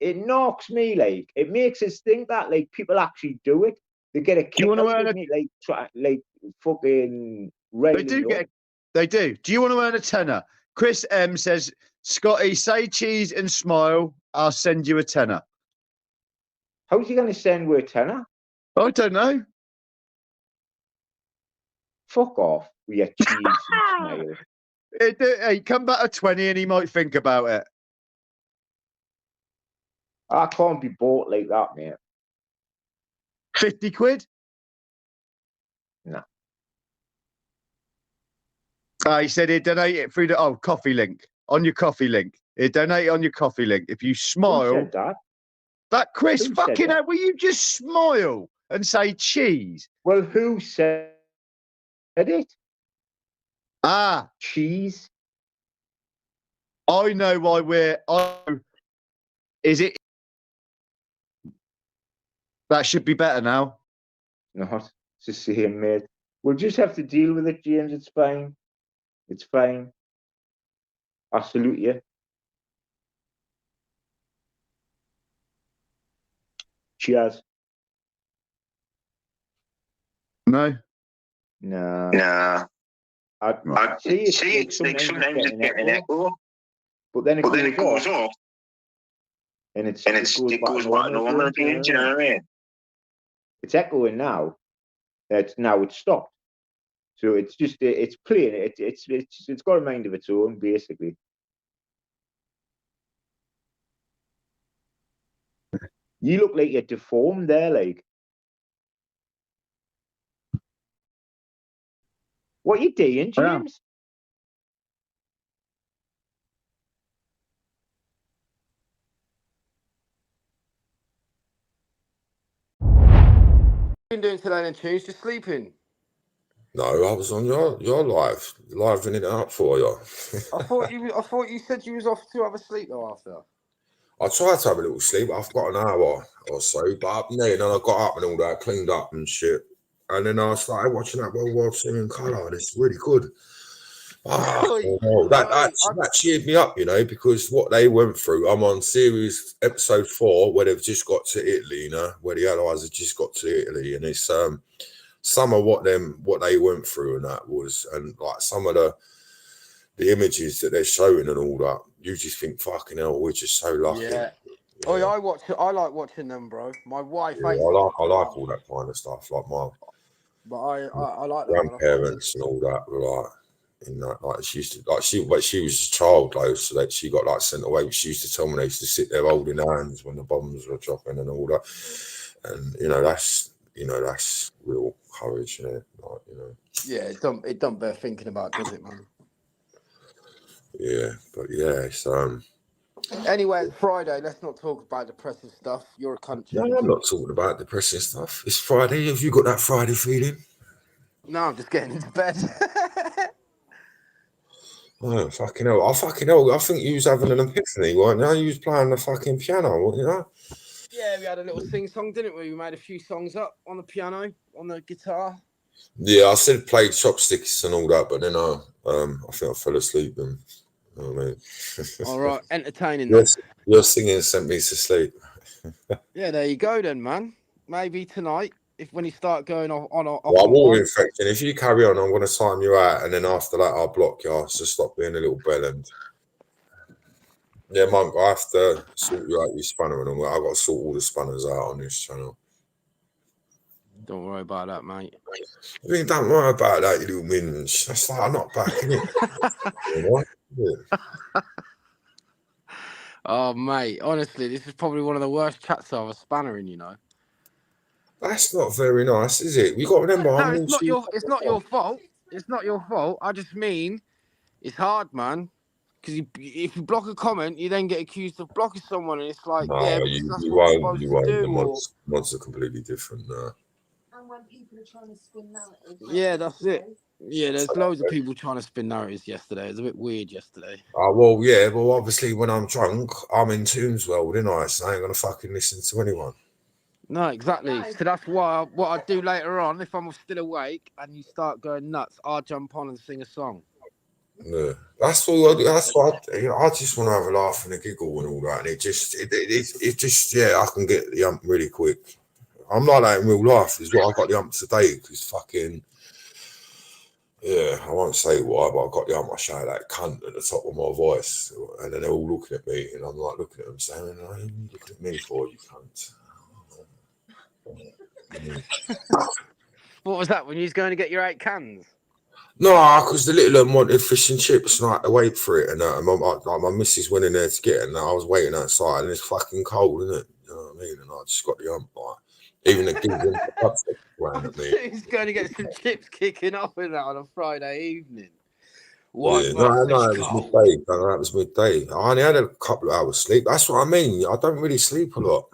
Speaker 2: It knocks me, like. It makes us think that, like, people actually do it. They get a kick out of it, fucking.
Speaker 5: They do. Do you want to earn a tenner? Chris M says, Scotty, say cheese and smile. I'll send you a tenner.
Speaker 2: How's he going to send me a tenner?
Speaker 5: I don't know.
Speaker 2: Fuck off with your cheese and smile.
Speaker 5: Hey, come back at 20 and he might think about it.
Speaker 2: I can't be bought like that, mate.
Speaker 5: 50 quid?
Speaker 2: No.
Speaker 5: He said he'd donate it through the coffee link. On your coffee link. He'd donate it on your coffee link. If you smile.
Speaker 2: Who said that?
Speaker 5: That Chris fucking hell, will you just smile and say cheese?
Speaker 2: Well, who said it? Cheese.
Speaker 5: I know why is it? That should be better now.
Speaker 2: No, it's the same, mate. We'll just have to deal with it, James. It's fine. It's fine. I salute you. Cheers.
Speaker 5: No.
Speaker 2: Nah. I'd see it's like sometimes you get an echo, but then it goes off. And it goes back normal again, do you know what I mean? It's echoing now. It's stopped. So it's just it's playing. It's got a mind of its own, basically. You look like you're deformed there, like. What are you doing, James?
Speaker 3: Been doing today then, Tunes? Just sleeping?
Speaker 4: No, I was on your livening it up for you.
Speaker 3: I thought you said you was off to have a sleep though after.
Speaker 4: I tried to have a little sleep. I've got an hour or so, but then I got up and all that, cleaned up and shit. And then I started watching that World War II in colour. It's really good. That cheered me up, because what they went through. I'm on series episode 4 where they've just got to Italy, where the Allies have just got to Italy, and it's some of what they went through, and that was, and like some of the images that they're showing and all that. You just think, fucking hell, we're just so lucky.
Speaker 3: Yeah. Oh, yeah, I like watching them, bro. My wife.
Speaker 4: Yeah, I like all that kind of stuff, like my.
Speaker 3: But I like
Speaker 4: grandparents and all that were like she used to but she was a child though, so that she got like sent away. She used to tell me they used to sit there holding hands when the bombs were dropping and all that. And that's real courage,
Speaker 3: Yeah, it don't bear thinking about, does it, man?
Speaker 4: Yeah, but yeah, it's
Speaker 3: Anyway, it's Friday. Let's not talk about depressing stuff. You're a cunt.
Speaker 4: No, I'm not talking about depressing stuff. It's Friday. Have you got that Friday feeling?
Speaker 3: No, I'm just getting into bed.
Speaker 4: Oh, fucking hell. I think you was having an epiphany, weren't you? You was playing the fucking piano,
Speaker 3: Yeah, we had a little sing-song, didn't we? We made a few songs up on the piano, on the guitar.
Speaker 4: Yeah, I said played chopsticks and all that, but then I think I fell asleep and
Speaker 3: all right, entertaining.
Speaker 4: Your singing sent me to sleep.
Speaker 3: Yeah, there you go then, man. Maybe tonight, when you start going off
Speaker 4: Well, I'm all infected. If you carry on, I'm going to time you out, and then after that, I'll block you. So stop being a little bellend. Yeah, Monk, I have to sort you out your spanner and all that. I've got to sort all the spanners out on this channel.
Speaker 3: Don't worry about that, mate.
Speaker 4: I mean, don't worry about that, you little minge. That's like I'm not back, innit?
Speaker 3: Oh, mate, honestly, this is probably one of the worst chats I've ever spannering,
Speaker 4: That's not very nice, is it? We got to remember.
Speaker 3: No, it's not your fault. It's not your fault. I just mean it's hard, man. because if you block a comment, you then get accused of blocking someone, and it's like,
Speaker 4: No,
Speaker 3: yeah,
Speaker 4: you
Speaker 3: that's what
Speaker 4: won't.
Speaker 3: you're
Speaker 4: You
Speaker 3: supposed to
Speaker 4: won't.
Speaker 3: do.
Speaker 4: The mods are completely different.
Speaker 9: And when people are trying to spin narratives.
Speaker 3: Yeah, that's it. Yeah, there's loads of people trying to spin narratives yesterday. It was a bit weird yesterday.
Speaker 4: Well, yeah, well, obviously when I'm drunk, I'm in tunes world, ain't I? So I ain't gonna fucking listen to anyone.
Speaker 3: No, exactly. So that's why what I do later on, if I'm still awake and you start going nuts, I'll jump on and sing a song.
Speaker 4: Yeah, that's all. That's what I just want to have a laugh and a giggle and all that. And it just, yeah, I can get the ump really quick. I'm like that in real life. Is what I got the ump today because fucking. Yeah, I won't say why, but I got the ump. I shout that cunt at the top of my voice, and then they're all looking at me, and I'm like looking at them saying, "What are you looking at me for, you cunt?"
Speaker 3: What was that when you was going to get your 8 cans?
Speaker 4: No, because the little one wanted fish and chips, and I had to wait for it. And my missus went in there to get it, and I was waiting outside, and it's fucking cold, isn't it? You know what I mean? And I just got the ump. Even the kids ran at me.
Speaker 3: He's going to get some chips kicking off in that on a Friday evening.
Speaker 4: Yeah, no, it was midday. No, that was midday. I only had a couple of hours sleep. That's what I mean. I don't really sleep a lot.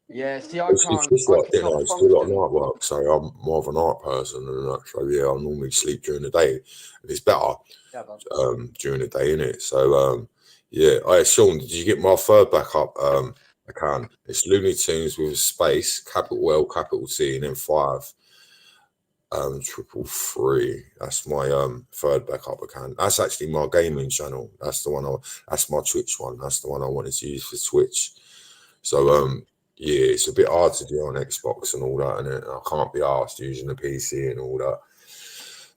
Speaker 3: Yeah, see, I
Speaker 4: It's
Speaker 3: can't.
Speaker 4: just like,
Speaker 3: I cannot
Speaker 4: I do a lot of
Speaker 3: function.
Speaker 4: night work, so I'm more of a night person than that. So yeah, I normally sleep during the day. And it's better during the day, innit? So yeah. Sean, did you get my third backup? I can. It's Looney Tunes with a space, capital L, capital T, and then 5. 333. That's my third backup account. That's actually my gaming channel. That's the one. That's my Twitch one. That's the one I wanted to use for Twitch. So yeah, it's a bit hard to do on Xbox and all that, and I can't be asked using the PC and all that.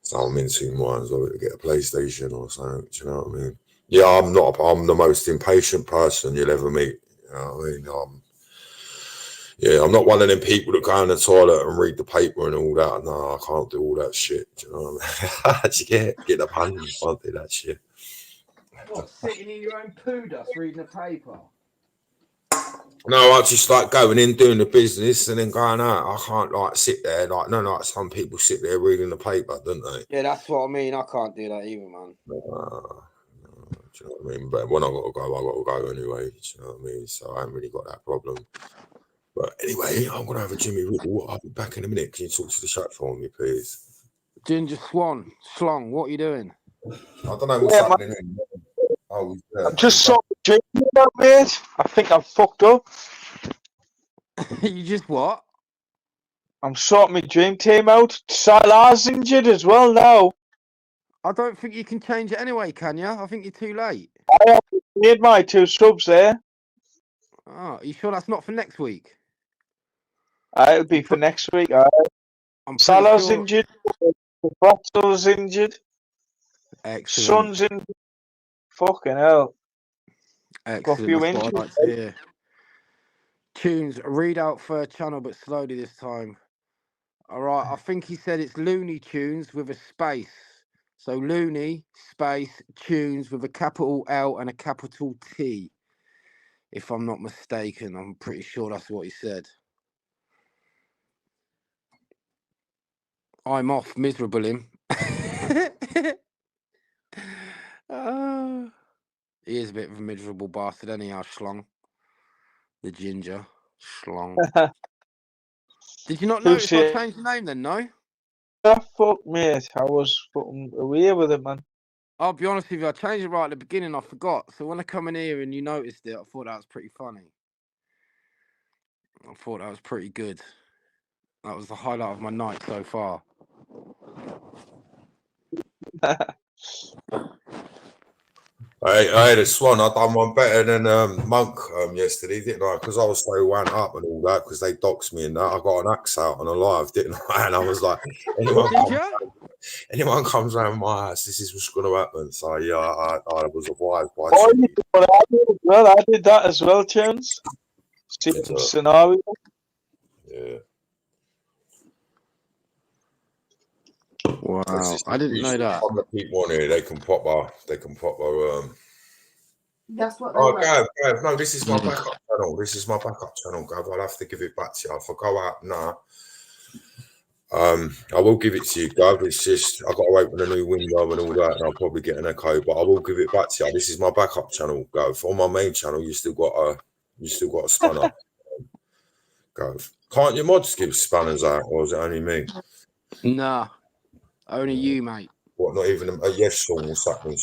Speaker 4: So I'm in 2 minds whether to get a PlayStation or something. Do you know what I mean? Yeah, I'm the most impatient person you'll ever meet. You know what I mean? Yeah, I'm not one of them people that go in the toilet and read the paper and all that. No, I can't do all that shit. Do you know what I mean? Get the pun. I can't do that shit.
Speaker 3: What, sitting in your own poo dust reading a paper?
Speaker 4: No, I just like going in, doing the business, and then going out. I can't like sit there like some people sit there reading the paper, don't they?
Speaker 3: Yeah, that's what I mean. I can't do that either, man.
Speaker 4: Do you know what I mean? But when I got to go anyway. Do you know what I mean? So I haven't really got that problem. But anyway, I'm gonna have a Jimmy Riddle. I'll be back in a minute. Can you talk to the chat for me, please?
Speaker 3: Ginger Slong, what are you doing?
Speaker 4: I don't know what's happening. Oh, yeah.
Speaker 10: I'm just sorting my dream out, mate. I think I'm fucked up.
Speaker 3: You just what?
Speaker 10: I'm sorting my dream team out. Salah's injured as well now.
Speaker 3: I don't think you can change it anyway, can you? I think you're too late.
Speaker 10: I have made my 2 subs there.
Speaker 3: Oh, are you sure that's not for next week?
Speaker 10: It'll be for next week. Salah's injured. Bottl's injured.
Speaker 3: Excellent.
Speaker 10: Son's injured. Fucking hell.
Speaker 3: Excellent.
Speaker 10: Got a few
Speaker 3: That's what
Speaker 10: injuries.
Speaker 3: I like to hear. Tunes, read out third channel, but slowly this time. All right, I think he said it's Looney Tunes with a space. So Looney, space, Tunes with a capital L and a capital T. If I'm not mistaken, I'm pretty sure that's what he said. I'm off, miserable him. He is a bit of a miserable bastard anyhow, Schlong. The ginger. Schlong. Did you not notice I changed the name then, no?
Speaker 10: Oh, fuck, mate. I was fucking away with it, man.
Speaker 3: I'll be honest with you, I changed it right at the beginning, I forgot. So when I come in here and you noticed it, I thought that was pretty funny. I thought that was pretty good. That was the highlight of my night so far.
Speaker 4: I had a Swan. I done one better than Monk yesterday, didn't I? Because I was so wound up and all that. Because they doxed me and that. I got an axe out on a live, didn't I? And I was like, anyone comes around my house, this is what's going to happen. So yeah, I was advised by.
Speaker 10: I did that as well, Tunes. Same scenario.
Speaker 4: Yeah.
Speaker 3: Wow, I didn't know that.
Speaker 4: Some of the people on here, they can pop our.
Speaker 9: That's what they
Speaker 4: Gav, no, this is my backup channel. This is my backup channel, Gav. I'll have to give it back to you. If I go out now, I will give it to you, Gov. It's just I got to open a new window and all that, and I'll probably get an echo. But I will give it back to you. This is my backup channel, Gov. On my main channel, you still got a spanner, Gov. Can't your mods give spanners out, or is it only me?
Speaker 3: Nah, only you, mate.
Speaker 4: What? Not even a yes song or something?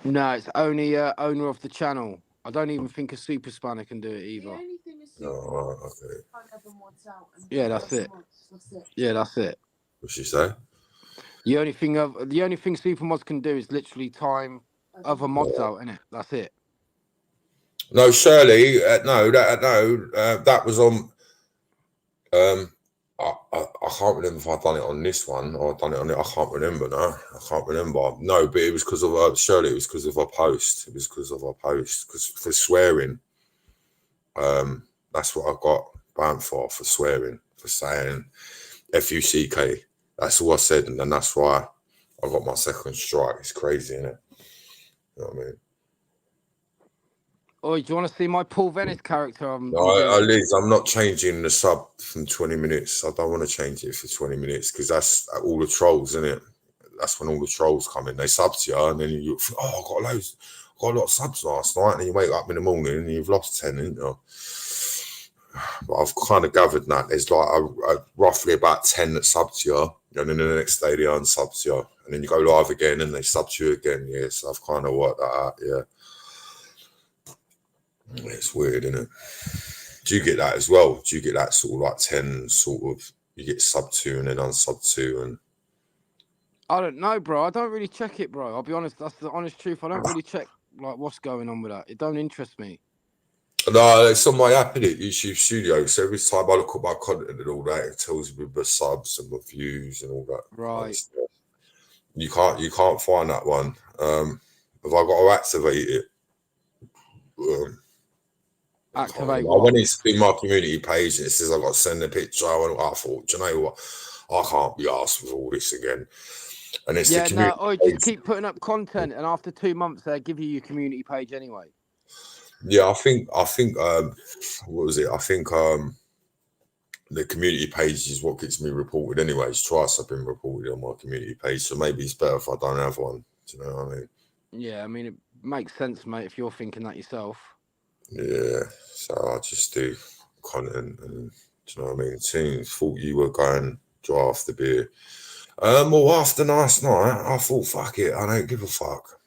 Speaker 3: No, it's only owner of the channel. I don't even think a super spanner can do it either.
Speaker 4: No, right, okay.
Speaker 3: Yeah, that's it. Yeah, that's it.
Speaker 4: What's she say?
Speaker 3: The only thing supermods can do is literally time other mods out, innit? That's it.
Speaker 4: No, Shirley. That was on. I can't remember if I've done it on this one or I've done it on it. I can't remember now. I can't remember. No, but it was because of Shirley. It was because of our post. It was because of our post. Because for swearing, that's what I got banned for swearing, for saying F-U-C-K. That's all I said, and then that's why I got my second strike. It's crazy, isn't it? You know what I mean?
Speaker 3: Oh, do you want to see my Paul Venice character?
Speaker 4: Liz, I'm not changing the sub from 20 minutes. I don't want to change it for 20 minutes because that's all the trolls, isn't it? That's when all the trolls come in. They sub to you, and then you think, I got a lot of subs last night, and then you wake up in the morning and you've lost 10, didn't you? But I've kind of gathered that there's like roughly about 10 that sub to you, and then the next day they unsub to you, and then you go live again and they sub to you again. Yeah, so I've kind of worked that out. Yeah. It's weird, isn't it? Do you get that as well? Do you get that sort of like 10 sort of, you get sub to and then unsub to? And
Speaker 3: I don't know, bro. I don't really check it, bro. I'll be honest. That's the honest truth. I don't really check like what's going on with that. It don't interest me.
Speaker 4: No, it's on my app, innit? YouTube Studio. So every time I look at my content and all that, it tells me the subs and the views and all that.
Speaker 3: Right.
Speaker 4: Kind of stuff. You can't find that one. Have I got to activate it?
Speaker 3: Activate
Speaker 4: I
Speaker 3: what?
Speaker 4: went into my community page and it says I've got to send a picture. And I thought, do you know what? I can't be asked with all this again. And it's the community
Speaker 3: just keep putting up content, and after 2 months, they'll give you your community page anyway.
Speaker 4: Yeah, I think what was it? I think the community page is what gets me reported anyways. Twice I've been reported on my community page, so maybe it's better if I don't have one. Do you know what I mean?
Speaker 3: Yeah, I mean, it makes sense, mate, if you're thinking that yourself.
Speaker 4: Yeah, so I just do content, and do you know what I mean? Teams thought you were going draft the beer. Well, after last night, I thought, fuck it, I don't give a fuck.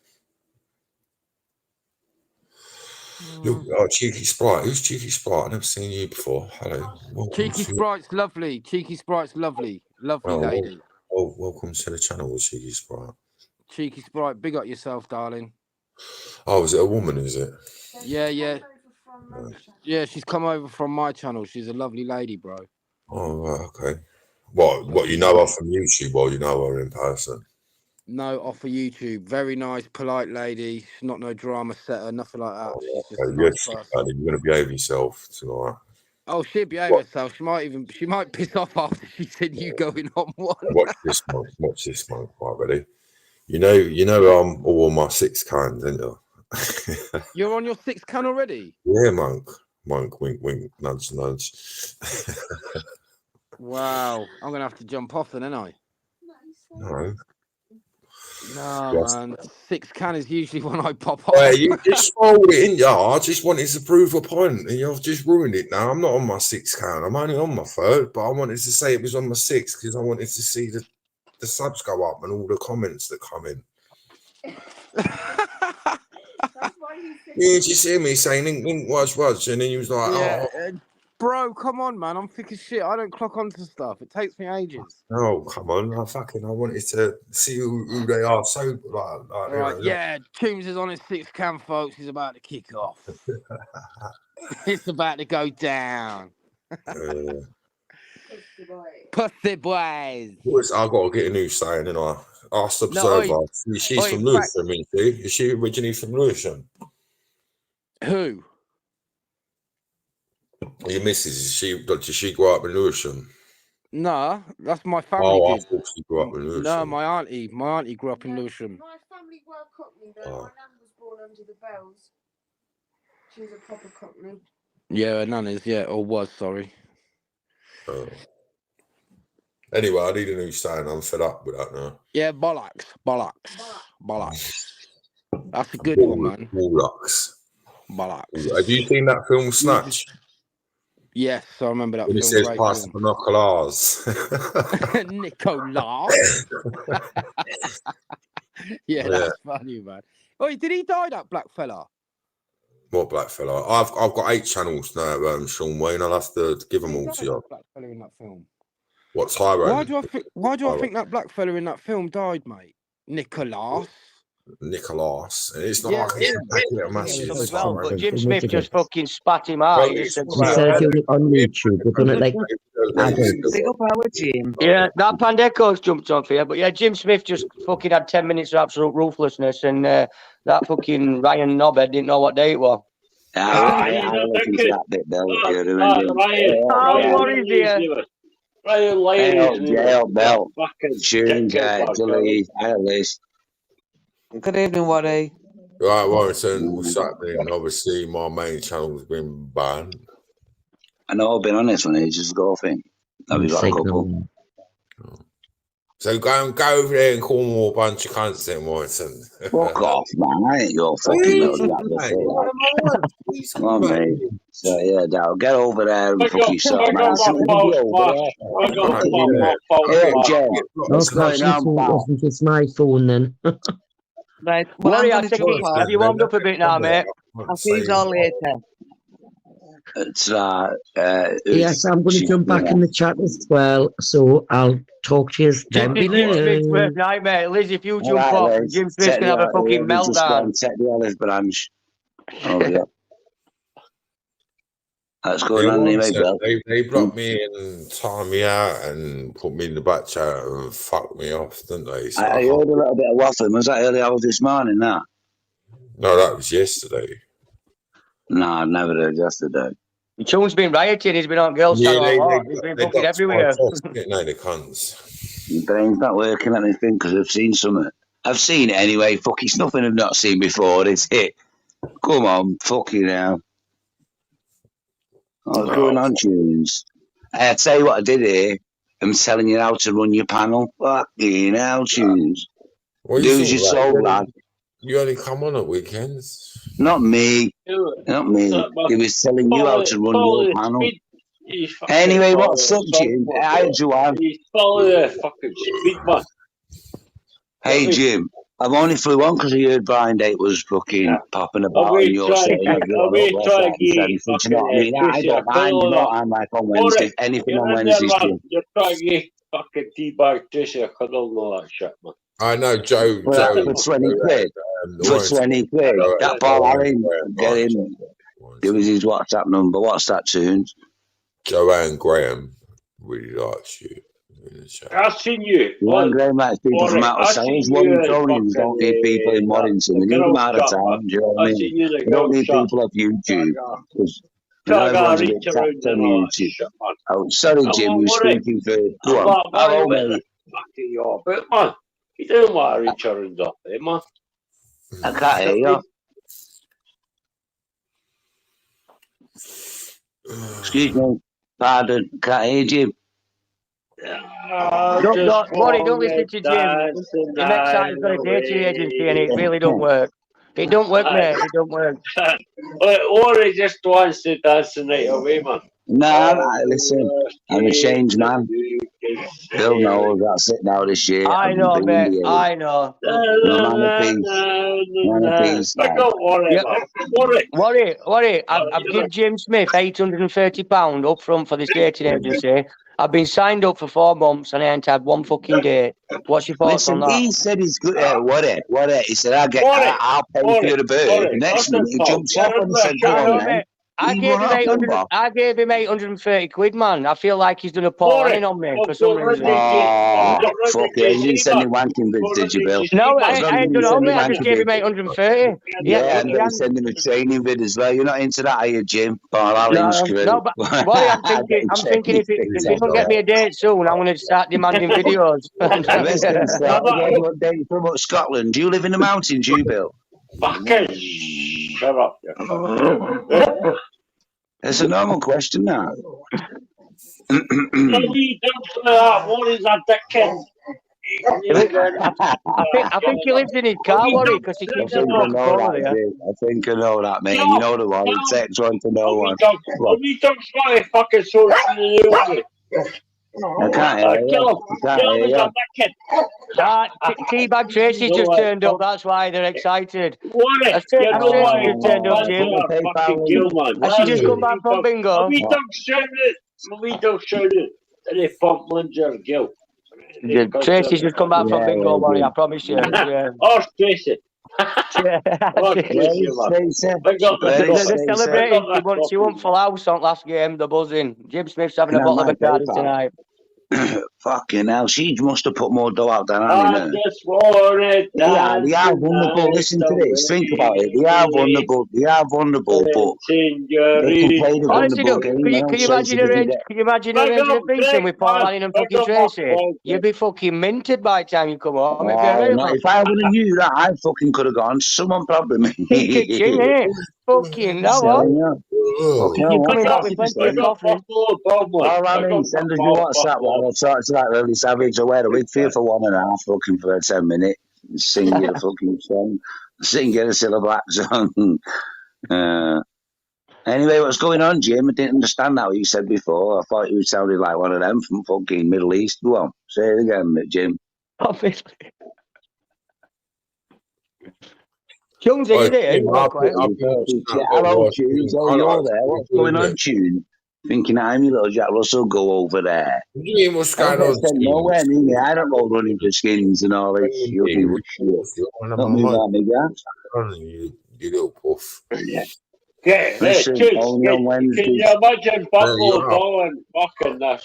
Speaker 4: Look, Cheeky Sprite. Who's Cheeky Sprite? I've never seen you before. Hello.
Speaker 3: Cheeky Sprite's lovely. Cheeky Sprite's lovely. Lovely lady.
Speaker 4: Welcome to the channel, Cheeky Sprite.
Speaker 3: Cheeky Sprite, big up yourself, darling.
Speaker 4: Oh, is it a woman, is it?
Speaker 3: Yeah. Yeah, she's come over from my channel. She's a lovely lady, bro.
Speaker 4: Oh, right, okay. What you know her from YouTube, or you know her in person?
Speaker 3: No, off of YouTube. Very nice, polite lady. She's not no drama setter, nothing like that. She's just a nice person.
Speaker 4: You're going to behave yourself tonight.
Speaker 3: Oh, she'll behave herself. She might piss off after she's seen you going on one.
Speaker 4: Watch this month. Right, ready? You know, I'm all on my 6 cans, ain't you?
Speaker 3: You're on your 6th can already?
Speaker 4: Yeah, monk, wink, wink, nudge, nudge.
Speaker 3: Wow, I'm gonna have to jump off then, ain't I? No,
Speaker 4: Yes.
Speaker 3: man. 6 can is usually when I pop off.
Speaker 4: Well, you just spoiled it, didn't you? I just wanted to prove a point, and you've just ruined it now. I'm not on my 6 count. I'm only on my 3rd, but I wanted to say it was on my 6th because I wanted to see the subs go up and all the comments that come in. Yeah, did you see me saying link, watch, and then you was like,
Speaker 3: bro, come on, man. I'm thick as shit. I don't clock onto stuff. It takes me ages.
Speaker 4: Oh, come on. I wanted to see who they are. So,
Speaker 3: right, yeah, Toombs is on his 6th can, folks. He's about to kick off. It's about to go down. Pussy boys.
Speaker 4: I've got to get a new saying, and I asked Observer. She's from Lewisham, isn't she? Is she originally from Lewisham?
Speaker 3: Who?
Speaker 4: Your missus, did she grow up in Lewisham?
Speaker 3: No, that's my family.
Speaker 4: Oh, I thought she grew up in Lewisham.
Speaker 3: No, my auntie grew up in Lewisham.
Speaker 9: My family were Cockney though. My nan was born under the bells. She was a proper Cockney.
Speaker 3: Yeah, her nan is, or was, sorry.
Speaker 4: Anyway, I need a new saying. I'm fed up with that now.
Speaker 3: Yeah, bollocks. That's a good one, man.
Speaker 4: Bollocks.
Speaker 3: Bollocks.
Speaker 4: Have you seen that film Snatch?
Speaker 3: Yes, I remember that
Speaker 4: When it
Speaker 3: film.
Speaker 4: says
Speaker 3: Great
Speaker 4: pass
Speaker 3: film.
Speaker 4: binoculars.
Speaker 3: Nicolas. Yeah, that's funny, man. Oh, did he die, that black fella?
Speaker 4: What black fella? I've got 8 channels now, Sean Wayne. I'll have to give them all to you.
Speaker 3: Black fella in that film.
Speaker 4: What, Tyrone?
Speaker 3: Why do I think that black fella in that film died, mate? Nicolas.
Speaker 4: And it's not like it's a massive
Speaker 11: as well, but Jim Smith just fucking spat him out. He just said,
Speaker 12: Instead of doing it on YouTube, we're gonna like
Speaker 11: Big up our team. Yeah, that Pandeco's jumped on for you, but yeah, Jim Smith just fucking had 10 minutes of absolute ruthlessness, and that fucking Ryan Knobhead didn't know what day it was.
Speaker 13: I listened to that bit, Bill.
Speaker 11: What is here?
Speaker 13: Ryan Lyon.
Speaker 14: Bell. Tunes, delete, Alice.
Speaker 15: Good evening, YTA.
Speaker 4: Right, Warrington, what's happening? Obviously, my main channel's been banned.
Speaker 14: I know I've been on this one ages ago, I think. We've got a couple.
Speaker 4: So go over there and call more bunch of cunts then, Warrington.
Speaker 14: Fuck off, man. I ain't your fucking little Come on, mate. So, yeah, Dal, get over there and fuck yourself, man. Hey, Jen, what's going on, pal?
Speaker 12: It's my phone then.
Speaker 15: Right,
Speaker 11: Have you warmed up a bit now, mate?
Speaker 15: I'll see you all later.
Speaker 14: It's
Speaker 12: yes, I'm going to jump back in the chat as well, so I'll talk to you then.
Speaker 11: Jim Smith's worst nightmare. Liz, if you jump off, Jim Smith's going to have a fucking meltdown.
Speaker 14: Take the olive branch. Oh, yeah. That's going on anyway, Bill.
Speaker 4: They blocked me and timed me out and put me in the back chat and fucked me off, didn't they? So
Speaker 14: I heard a little bit of waffling. Was that early hours this morning, that?
Speaker 4: No, that was yesterday.
Speaker 14: No, I've never heard yesterday.
Speaker 11: Sean's been rioting. He's been on girls' channel a lot. He's been fucking everywhere.
Speaker 4: The cunts.
Speaker 14: Your brain's not working on anything because I've seen something. I've seen it anyway. Fuck, it's nothing I've not seen before, is it? Come on, fucking hell. What's going on, Tunes? I'll tell you what I did here. I'm telling you how to run your panel. Fucking hell, Tunes. Lose your soul, lad.
Speaker 4: You only come on at weekends.
Speaker 14: Not me. Not me. He was telling you how to run your panel. Anyway, what's up, Jim? Hi, Joanne. Hey, Jim. I've only flew on because I heard Blind Date was fucking popping about and you're saying I don't mind. I'm like on Wednesday. Anything on Wednesdays, Jim.
Speaker 13: You're trying to get fucking teabag Tricia. I don't know that shit, man.
Speaker 4: I know, Joe.
Speaker 14: For 20 quid. For 20 quid. That Paul Allen, get him. Give us his WhatsApp number. What's that, Tunes?
Speaker 4: Joanne Graham really likes you.
Speaker 13: I've seen you.
Speaker 14: Joanne Graham likes people from out of sales. Warringtonians don't need people in Warrington. We need them out of town. Do you know what I mean? We don't need people off YouTube. Everyone's a bit tapped on YouTube. Oh, sorry, Jim. You're speaking for... Go on. Hello, mate.
Speaker 13: Fucking your bit, man. You don't want to reach her and up there, man.
Speaker 14: I can't hear you. Excuse me. Pardon. Can't hear Jim.
Speaker 11: Don't listen to Jim. He makes out he's got a dating agency and it really don't work. It don't work, mate. It don't work.
Speaker 13: Or he just wants to dance the night away, man.
Speaker 14: No, listen. I'm a changed man. Bill knows that's it now this year.
Speaker 11: I know, mate. I know.
Speaker 14: Man of peace.
Speaker 13: Don't
Speaker 11: worry. I've given James Smith £830 up front for this dating agency. I've been signed up for 4 months and I ain't had one fucking date. What's your thoughts on that?
Speaker 14: He said he's good. What? He said, I'll pay for your bird. Next minute, he jumps up and said, go on, man.
Speaker 11: I gave him 830 quid, man. I feel like he's done a pouring on me for some reason.
Speaker 14: Oh, fuck it. You didn't send me wanking bids, did you, Bill?
Speaker 11: No, I ain't done it on me. I just gave him 830.
Speaker 14: Yeah, and then send him a training bid as well. You're not into that, are you, Jim?
Speaker 11: No, but I'm thinking if he doesn't get me a date soon, I'm going to start demanding videos.
Speaker 14: From Scotland. Do you live in the mountains, you, Bill?
Speaker 13: Fucking shut up.
Speaker 14: It's a normal question now.
Speaker 13: No, we don't say that. What is that, dickhead?
Speaker 11: I think he lives in his car, Worry, because he keeps
Speaker 14: I
Speaker 11: his
Speaker 14: think I know
Speaker 11: Coca-Cola
Speaker 14: that,
Speaker 11: there.
Speaker 14: Jim. I think I know that, mate. And you know the one. It takes one to know one.
Speaker 13: We don't say fucking social media.
Speaker 14: I can't hear you. I can't hear you.
Speaker 11: Teabag Tracy's just turned up. That's why they're excited.
Speaker 13: What?
Speaker 11: Tracy's just turned up, Jim. Has she just come back from bingo?
Speaker 13: We don't show it. We don't show it. Any fumbling your guilt.
Speaker 11: Tracy's just come back from bingo, Worry. I promise you. Yeah.
Speaker 13: Oh, Tracy.
Speaker 11: They're celebrating. She won full house on last game. The buzzing. Jim Smith's having a bottle of Bacardi tonight.
Speaker 14: Fucking hell, she must have put more dough out than
Speaker 13: I just want it.
Speaker 14: Yeah, they are vulnerable. Listen to this. Think about it. They are vulnerable. But they can play the vulnerable game.
Speaker 11: Can you imagine arranging a threesome with Paul Lanning and fucking Tracy? You'd be fucking minted by the time you come home.
Speaker 14: If I would have knew that, I fucking could have gone. Someone probably me.
Speaker 11: Kitchen, innit? Fucking no one. You're coming back with plenty of coffee.
Speaker 14: All I mean, send us your WhatsApp while I'll talk to that really savage. I wear a wig for you for 1.5 fucking for 10 minutes. Sing you a fucking song. Sing you a Cilla Black song. Anyway, what's going on, Jim? I didn't understand that what you said before. I thought you sounded like one of them from fucking Middle East. Go on, say it again, Jim.
Speaker 11: Obviously. Jones, are you there?
Speaker 14: Hello, Tunes. Oh, you're there. What's going on, Tune? Thinking I'm your little Jack Russell, go over there.
Speaker 4: What do you mean, what's going on?
Speaker 14: Nowhere near me. I don't go running for skins and all this. You'll be with you. Don't move that, me, guys.
Speaker 4: You little puff.
Speaker 14: Listen, only on Wednesday.
Speaker 13: Can you imagine Buffalo going fucking this?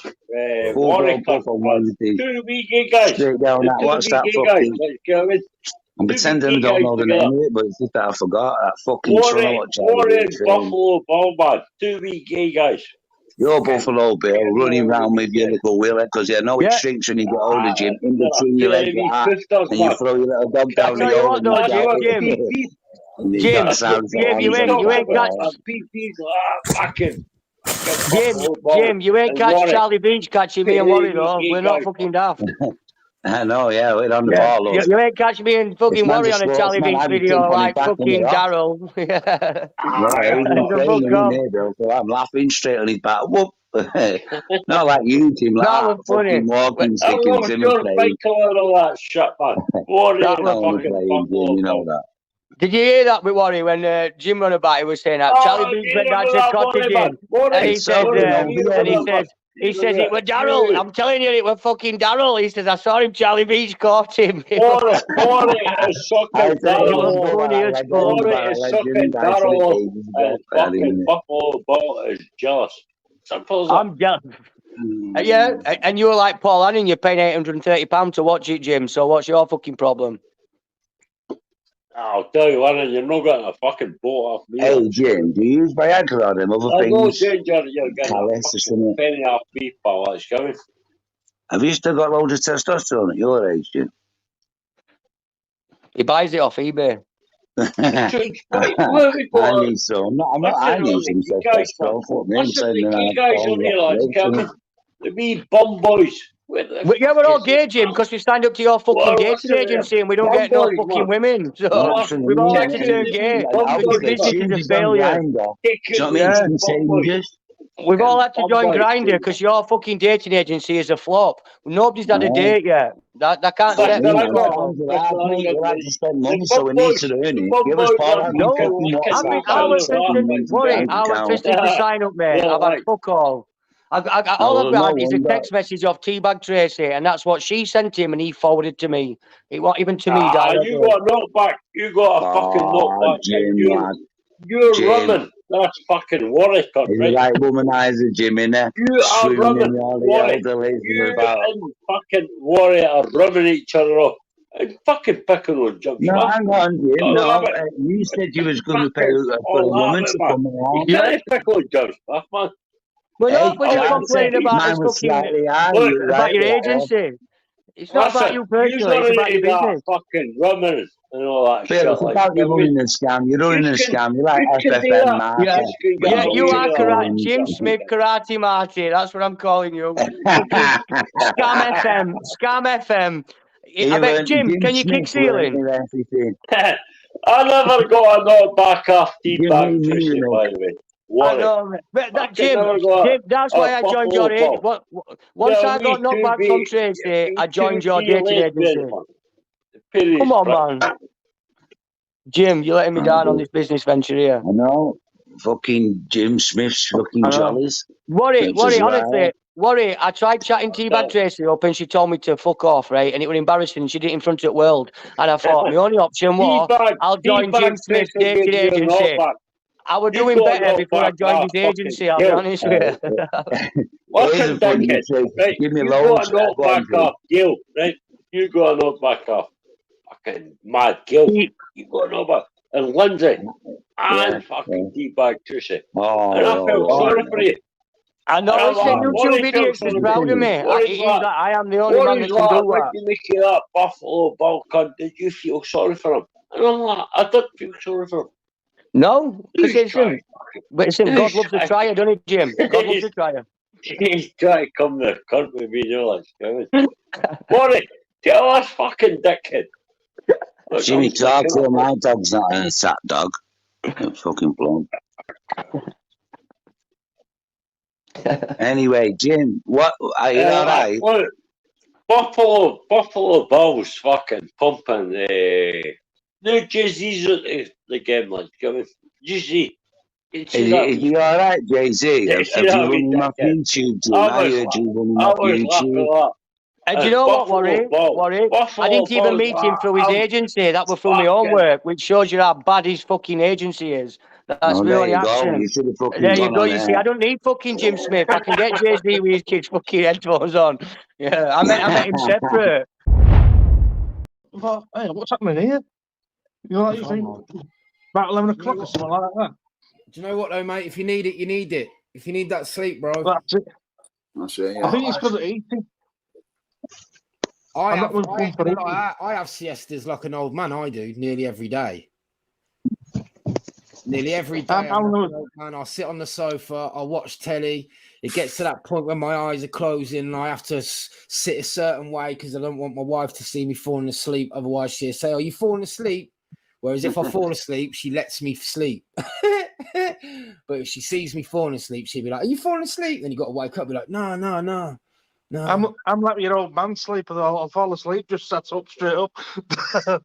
Speaker 13: Warwick
Speaker 14: on Wednesday.
Speaker 13: 2 week guys.
Speaker 14: Straight down that. What's that fucking? I'm pretending I don't know the name of it, but it's just that I forgot that fucking
Speaker 13: Warwick Buffalo Bombard. 2 week gay guys.
Speaker 14: You're Buffalo Bill running around with your little wheeler because you know it shrinks when you get older, Jim. In between your legs, and you throw your little dog down the hole.
Speaker 11: Jim, you ain't catch Charlie Beach catching me and Worry though. We're not fucking daft.
Speaker 14: I know, yeah, we're on the ball.
Speaker 11: You ain't catch me and fucking Worry on a Charlie Beach video like fucking Daryl.
Speaker 14: I'm laughing straight on his back. Whoop. Not like you, Tim. Like fucking walking stick and Timothy.
Speaker 13: That shit, man.
Speaker 14: You know that.
Speaker 11: Did you hear that with Worry when Jim run about? He was saying that Charlie Beach went down to the cottage again, and he says it was Daryl. I'm telling you, it was fucking Daryl. He says I saw him. Charlie Beach caught him.
Speaker 13: Warwick is sucking Daryl. Warwick is sucking Daryl. Fucking Buffalo Ball is jealous. Simple as that.
Speaker 11: I'm jealous. Yeah, and you're like Paul Lanning. You're paying £830 to watch it, Jim. So what's your fucking problem?
Speaker 13: I'll tell you what, you're not getting a fucking boat off me.
Speaker 14: Hey, Jim, do you use Viagra on him? Other things?
Speaker 13: You're getting a penny off beef, pal. That's coming.
Speaker 14: Have you still got loads of testosterone at your age, Jim?
Speaker 11: He buys it off eBay.
Speaker 14: I need some. I need some testosterone. Fuck me.
Speaker 13: You guys don't realise, Kevin, the wee bum boys.
Speaker 11: We're all gay, Jim, because we signed up to your fucking dating agency and we don't get no fucking women. So we've all had to turn gay because your business is a failure. We've all had to join Grindr because your fucking dating agency is a flop. Nobody's had a date yet. That can't set me up.
Speaker 14: We like to spend money, so we need to earn it. Give us part.
Speaker 11: No, I was twisted to sign up, mate. I've had fuck all. All I've got is a text message of Teabag Tracy, and that's what she sent him, and he forwarded to me. It wasn't even to me directly.
Speaker 13: You got a knockback. You got a fucking knockback. You're running. That's fucking Warwick.
Speaker 14: He's like womanizer, Jim, innit?
Speaker 13: You are running. You and fucking Warwick are running each other up. And fucking picking on jump.
Speaker 14: No, hang on, Jim. No, you said you was going to pay for a woman to come along.
Speaker 13: You can't pick on jump, man.
Speaker 11: We're just complaining about his fucking about your agency. It's not about you personally, it's about your business.
Speaker 13: Fucking rummers and all that
Speaker 14: Bill,
Speaker 13: shit.
Speaker 14: it's about you running a scam. You're running a scam. You're like FFM Martin.
Speaker 11: Yeah, you are karate, Jim Smith, Karate Marty. That's what I'm calling you. Scam FM, Scam FM. I bet, Jim, can you kick ceiling?
Speaker 13: I never got a knock back off T-Bag Tushy, by the way.
Speaker 11: I know, but that Jim, that's why I joined your agency. Once I got knocked back from Tracy, I joined your dating agency. Come on, man. Jim, you're letting me down on this business venture here.
Speaker 14: I know. Fucking Jim Smith's fucking jollies.
Speaker 11: Worry, honestly. Worry, I tried chatting T-Bag Tracy up and she told me to fuck off, right? And it was embarrassing. She did it in front of the world. And I thought, my only option was, I'll join Jim Smith's dating agency. I was doing better before I joined his agency, I'll be honest with you.
Speaker 13: What's a dickhead? Right,
Speaker 14: Give me a
Speaker 13: you
Speaker 14: loan.
Speaker 13: got a knock back off, Gil, right? You got a knock back off. Fucking mad Gil. You got a knock back. And Lindsay. And fucking T-Bag Tushy. And I felt sorry for you.
Speaker 11: I know, I said YouTube idiots is proud of me. I am the only man that can do that.
Speaker 13: When you make that Buffalo Bill cunt, did you feel sorry for him? And I'm like, I didn't feel sorry for him.
Speaker 11: No, because it's him. But it's him. God loves a trier, doesn't he, Jim? God loves a trier.
Speaker 13: He's trying to come the cunt with me, you know, like, Worry, tell us fucking dickhead.
Speaker 14: Jimmy, talk to him. My dog's not a sat dog. Fucking blown. Anyway, Jim, what are you alright?
Speaker 13: Buffalo Bills fucking pumping no Jay-Z's at the game, like, Jay-Z.
Speaker 14: Is he alright, Jay-Z? Have you run him off YouTube, Jim? I heard you run him off YouTube.
Speaker 11: And do you know what, Worry? I didn't even meet him through his agency. That was through my own work, which shows you how bad his fucking agency is. That's the only action. There you go. You see, I don't need fucking Jim Smith. I can get Jay-Z with his kids' fucking headphones on. Yeah, I met him separate.
Speaker 16: Hey, what's happening here? You like you think about 11 o'clock or something like that?
Speaker 3: Do you know what though, mate? If you need it, you need it. If you need that sleep, bro.
Speaker 16: That's it.
Speaker 14: That's it.
Speaker 16: I think it's because of eating.
Speaker 3: I have siestas like an old man. I do nearly every day. Nearly every day. I'll sit on the sofa. I'll watch telly. It gets to that point where my eyes are closing and I have to sit a certain way because I don't want my wife to see me falling asleep. Otherwise, she'll say, "Are you falling asleep?" Whereas if I fall asleep, she lets me sleep. But if she sees me falling asleep, she'll be like, "Are you falling asleep?" Then you got to wake up and be like, No.
Speaker 16: I'm like your old man sleeper. I'll fall asleep, just sat up straight up. I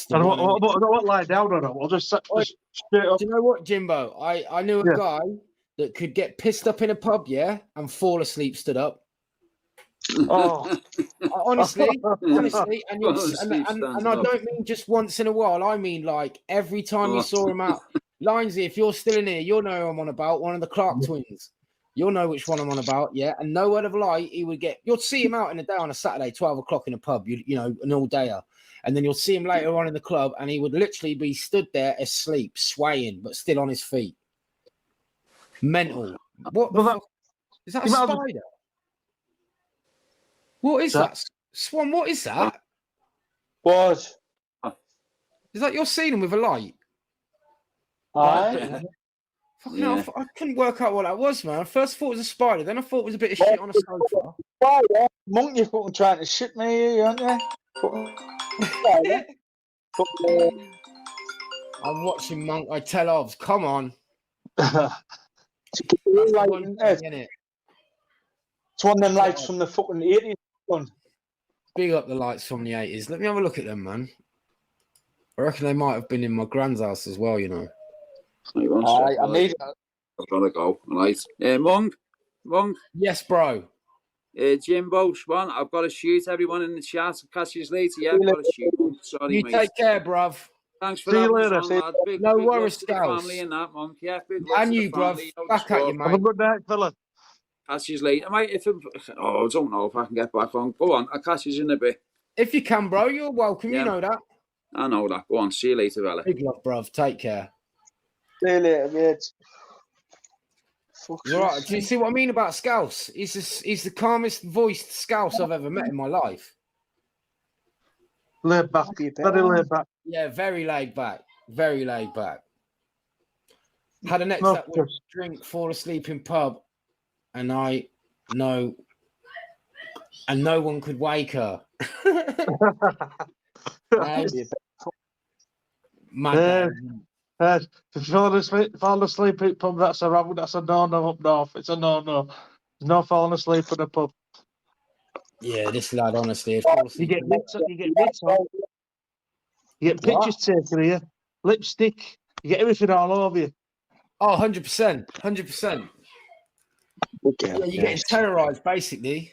Speaker 16: don't lie down on it. I'll just sit straight up.
Speaker 3: Do you know what, Jimbo? I knew a guy that could get pissed up in a pub, and fall asleep stood up.
Speaker 16: Oh,
Speaker 3: honestly, and I don't mean just once in a while. I mean like every time you saw him out. Lindsay, if you're still in here, you'll know who I'm on about. One of the Clark twins. You'll know which one I'm on about, And no word of a lie, you'll see him out in the day on a Saturday, 12 o'clock in a pub, you know, an all-dayer. And then you'll see him later on in the club, and he would literally be stood there asleep, swaying, but still on his feet. Mental. What the fuck? Is that a spider? What is that? Swan, what is that?
Speaker 10: What?
Speaker 3: Is that your ceiling with a light?
Speaker 10: Aye.
Speaker 3: Fucking hell, I couldn't work out what that was, man. I first thought it was a spider, then I thought it was a bit of shit on a sofa.
Speaker 10: Why, Monk, you're fucking trying to shit me, aren't you?
Speaker 3: I'm watching Monk. I tell Ovs, come on.
Speaker 10: It's one of them lights from the fucking 80s.
Speaker 3: Big up the lights from the 80s. Let me have a look at them, man. I reckon they might have been in my grand's house as well, you know.
Speaker 10: I need it.
Speaker 17: I'm trying to go. Right. Monk.
Speaker 3: Yes, bro.
Speaker 17: Jimbo, Swan, I've got to shoot everyone in the chat. Catch you later. Yeah, I've got to shoot. Monk. Sorry,
Speaker 3: you
Speaker 17: mate.
Speaker 3: Take care, bruv.
Speaker 17: Thanks for having us on, lad.
Speaker 3: No worries,
Speaker 17: big family in that, Monk. Yeah, big
Speaker 3: and you, bruv. Back at you, mate.
Speaker 16: Have a good night, fella.
Speaker 17: Catch you later, mate. I don't know if I can get back on. Go on, I'll catch you in a bit.
Speaker 3: If you can, bro, you're welcome. Yeah. You know that.
Speaker 17: I know that. Go on. See you later, fella.
Speaker 3: Big love, bruv. Take care.
Speaker 10: See you later, mate.
Speaker 16: Fuck's
Speaker 3: You're right.
Speaker 16: sake.
Speaker 3: Do you see what I mean about Scouse? He's the calmest voiced Scouse I've ever met in my life.
Speaker 16: Laid back, very laid back.
Speaker 3: Yeah, very laid back. Very laid back. Had an ex
Speaker 16: No,
Speaker 3: that would drink, fall asleep in pub, and no one could wake her. Mad.
Speaker 16: If you fall asleep in pub, that's a no-no up north. It's a no-no. There's no falling asleep in a pub.
Speaker 3: Yeah, this lad, honestly,
Speaker 16: you get bits on. You get pictures taken of you, lipstick. You get everything all over you.
Speaker 3: Oh, 100%. 100%. Yeah, you're getting terrorised, basically.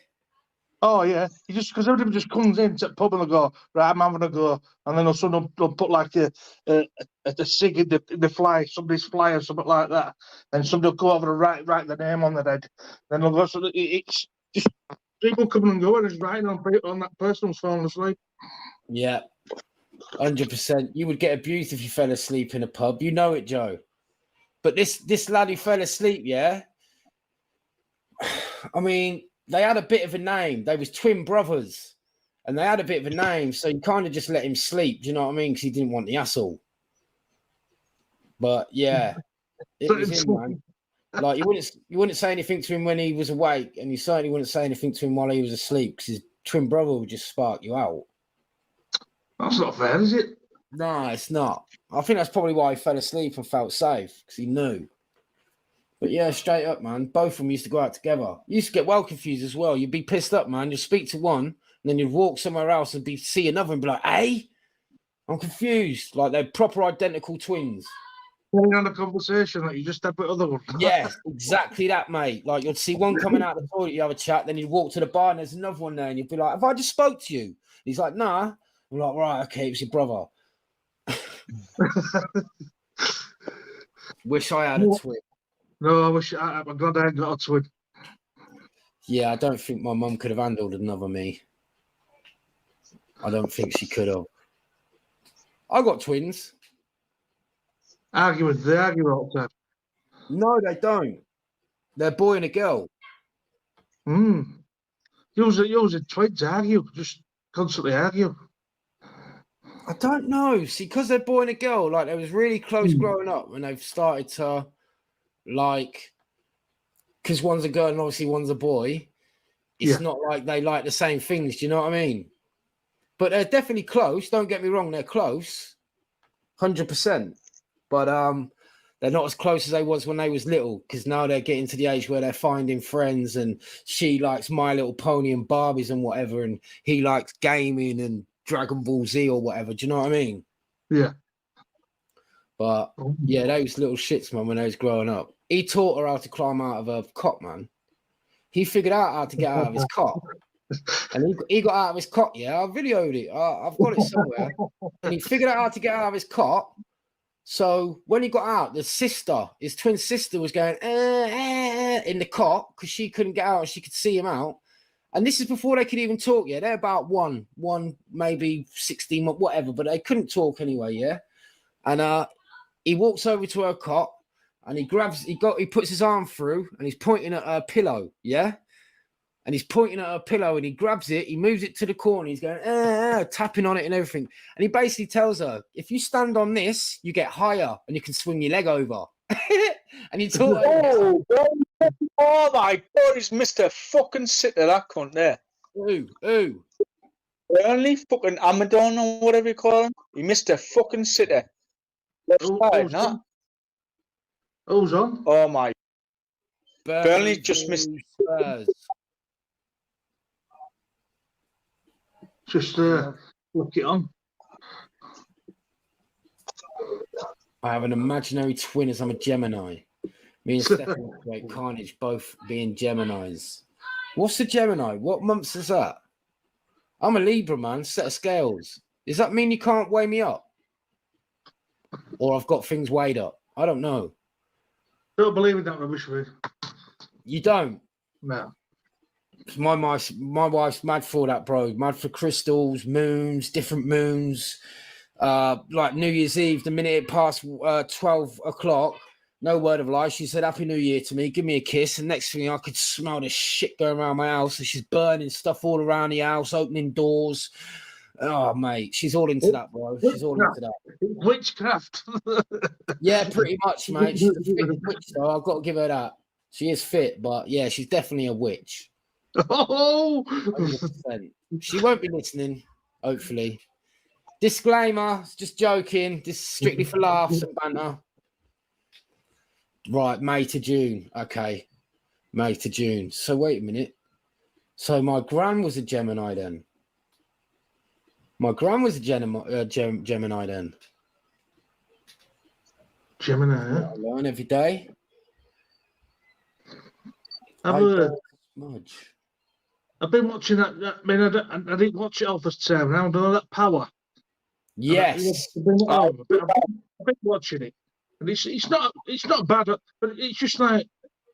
Speaker 16: Oh, yeah. You just, because everybody just comes into the pub and they go, right, I'm having a go. And then they'll put like a cig in the fly, somebody's fly or something like that. Then somebody will go over and write the name on the head. Then they'll go, so it's just people coming and going, it's writing on that person who's falling asleep.
Speaker 3: Yeah, 100%. You would get abused if you fell asleep in a pub. You know it, Joe. But this lad who fell asleep, yeah, I mean, they had a bit of a name. They was twin brothers, and they had a bit of a name, so you kind of just let him sleep. Do you know what I mean? Because he didn't want the hassle. But yeah, it was him, man. Like you wouldn't say anything to him when he was awake, and you certainly wouldn't say anything to him while he was asleep, because his twin brother would just spark you out.
Speaker 16: That's not fair, is it?
Speaker 3: No, it's not. I think that's probably why he fell asleep and felt safe, because he knew. But yeah, straight up, man. Both of them used to go out together. You used to get well confused as well. You'd be pissed up, man. You'd speak to one, and then you'd walk somewhere else and see another and be like, hey, I'm confused. Like they're proper identical twins.
Speaker 16: Carrying on a conversation like you just had with other one.
Speaker 3: Yeah, exactly that, mate. Like you'd see one coming out of the toilet, you have a chat, then you'd walk to the bar and there's another one there, and you'd be like, have I just spoke to you? He's like, nah. I'm like, right, okay, it was your brother. Wish I had a twin.
Speaker 16: No, I'm glad I ain't got a twin.
Speaker 3: Yeah, I don't think my mum could have handled another me. I don't think she could have. I got twins.
Speaker 16: They argue all the time.
Speaker 3: No, they don't. They're a boy and a girl.
Speaker 16: Usually twins argue, just constantly argue.
Speaker 3: I don't know. See, because they're boy and a girl, like they was really close growing up, when they've started to, like, because one's a girl and obviously one's a boy. It's not like they like the same things. Do you know what I mean? But they're definitely close. Don't get me wrong, they're close, 100%. But they're not as close as they was when they was little, because now they're getting to the age where they're finding friends, and she likes My Little Pony and Barbies and whatever, and he likes gaming and Dragon Ball Z or whatever. Do you know what I mean?
Speaker 16: Yeah.
Speaker 3: But yeah, those little shits, man, when they was growing up. He taught her how to climb out of a cot, man. He figured out how to get out of his cot. And he got out of his cot, yeah. I videoed it. I've got it somewhere. And he figured out how to get out of his cot. So when he got out, his twin sister was going in the cot because she couldn't get out and she could see him out. And this is before they could even talk, yeah. They're about one, maybe 16, whatever, but they couldn't talk anyway, yeah. And he walks over to her cot and he puts his arm through and he's pointing at her pillow, yeah. And he's pointing at her pillow and he grabs it, he moves it to the corner, he's going, tapping on it and everything. And he basically tells her, if you stand on this, you get higher and you can swing your leg over. And he taught her.
Speaker 10: Oh my God, he's Mr. fucking Sitter, that cunt there.
Speaker 3: Who?
Speaker 10: Burnley, fucking Amadon or whatever you call him. He Mr. fucking Sitter. Left side, nah.
Speaker 16: Who's on?
Speaker 10: Oh my. Burnley just missed.
Speaker 16: Just look it on.
Speaker 3: I have an imaginary twin as I'm a Gemini. Me and Stefan create carnage, both being Geminis. What's the Gemini? What months is that? I'm a Libra, man. Set of scales. Does that mean you can't weigh me up? Or I've got things weighed up? I don't know.
Speaker 16: Don't believe in that rubbish, mate.
Speaker 3: You don't?
Speaker 16: No.
Speaker 3: My wife's mad for that, bro. Mad for crystals, moons, different moons. Like New Year's Eve, the minute it passed 12 o'clock, No word of lie. She said, Happy New Year to me. Give me a kiss. And next thing I could smell the shit going around my house. And she's burning stuff all around the house, opening doors. Oh, mate. She's all into that, bro. She's all into that.
Speaker 16: Witchcraft.
Speaker 3: Yeah, pretty much, mate. She's a fit witch, though. I've got to give her that. She is fit, but yeah, she's definitely a witch.
Speaker 16: Oh,
Speaker 3: 100%. She won't be listening, hopefully. Disclaimer, just joking. This is strictly for laughs and banter. Right, May to June. Okay, May to June. So wait a minute. So my gran was a Gemini then. My gran was a Gemini then.
Speaker 16: Gemini,
Speaker 3: I learn every day.
Speaker 16: I've been watching that. I mean, I didn't watch it all first time round. All that Power.
Speaker 3: Yes.
Speaker 16: I've been watching it, and it's not bad, but it's just like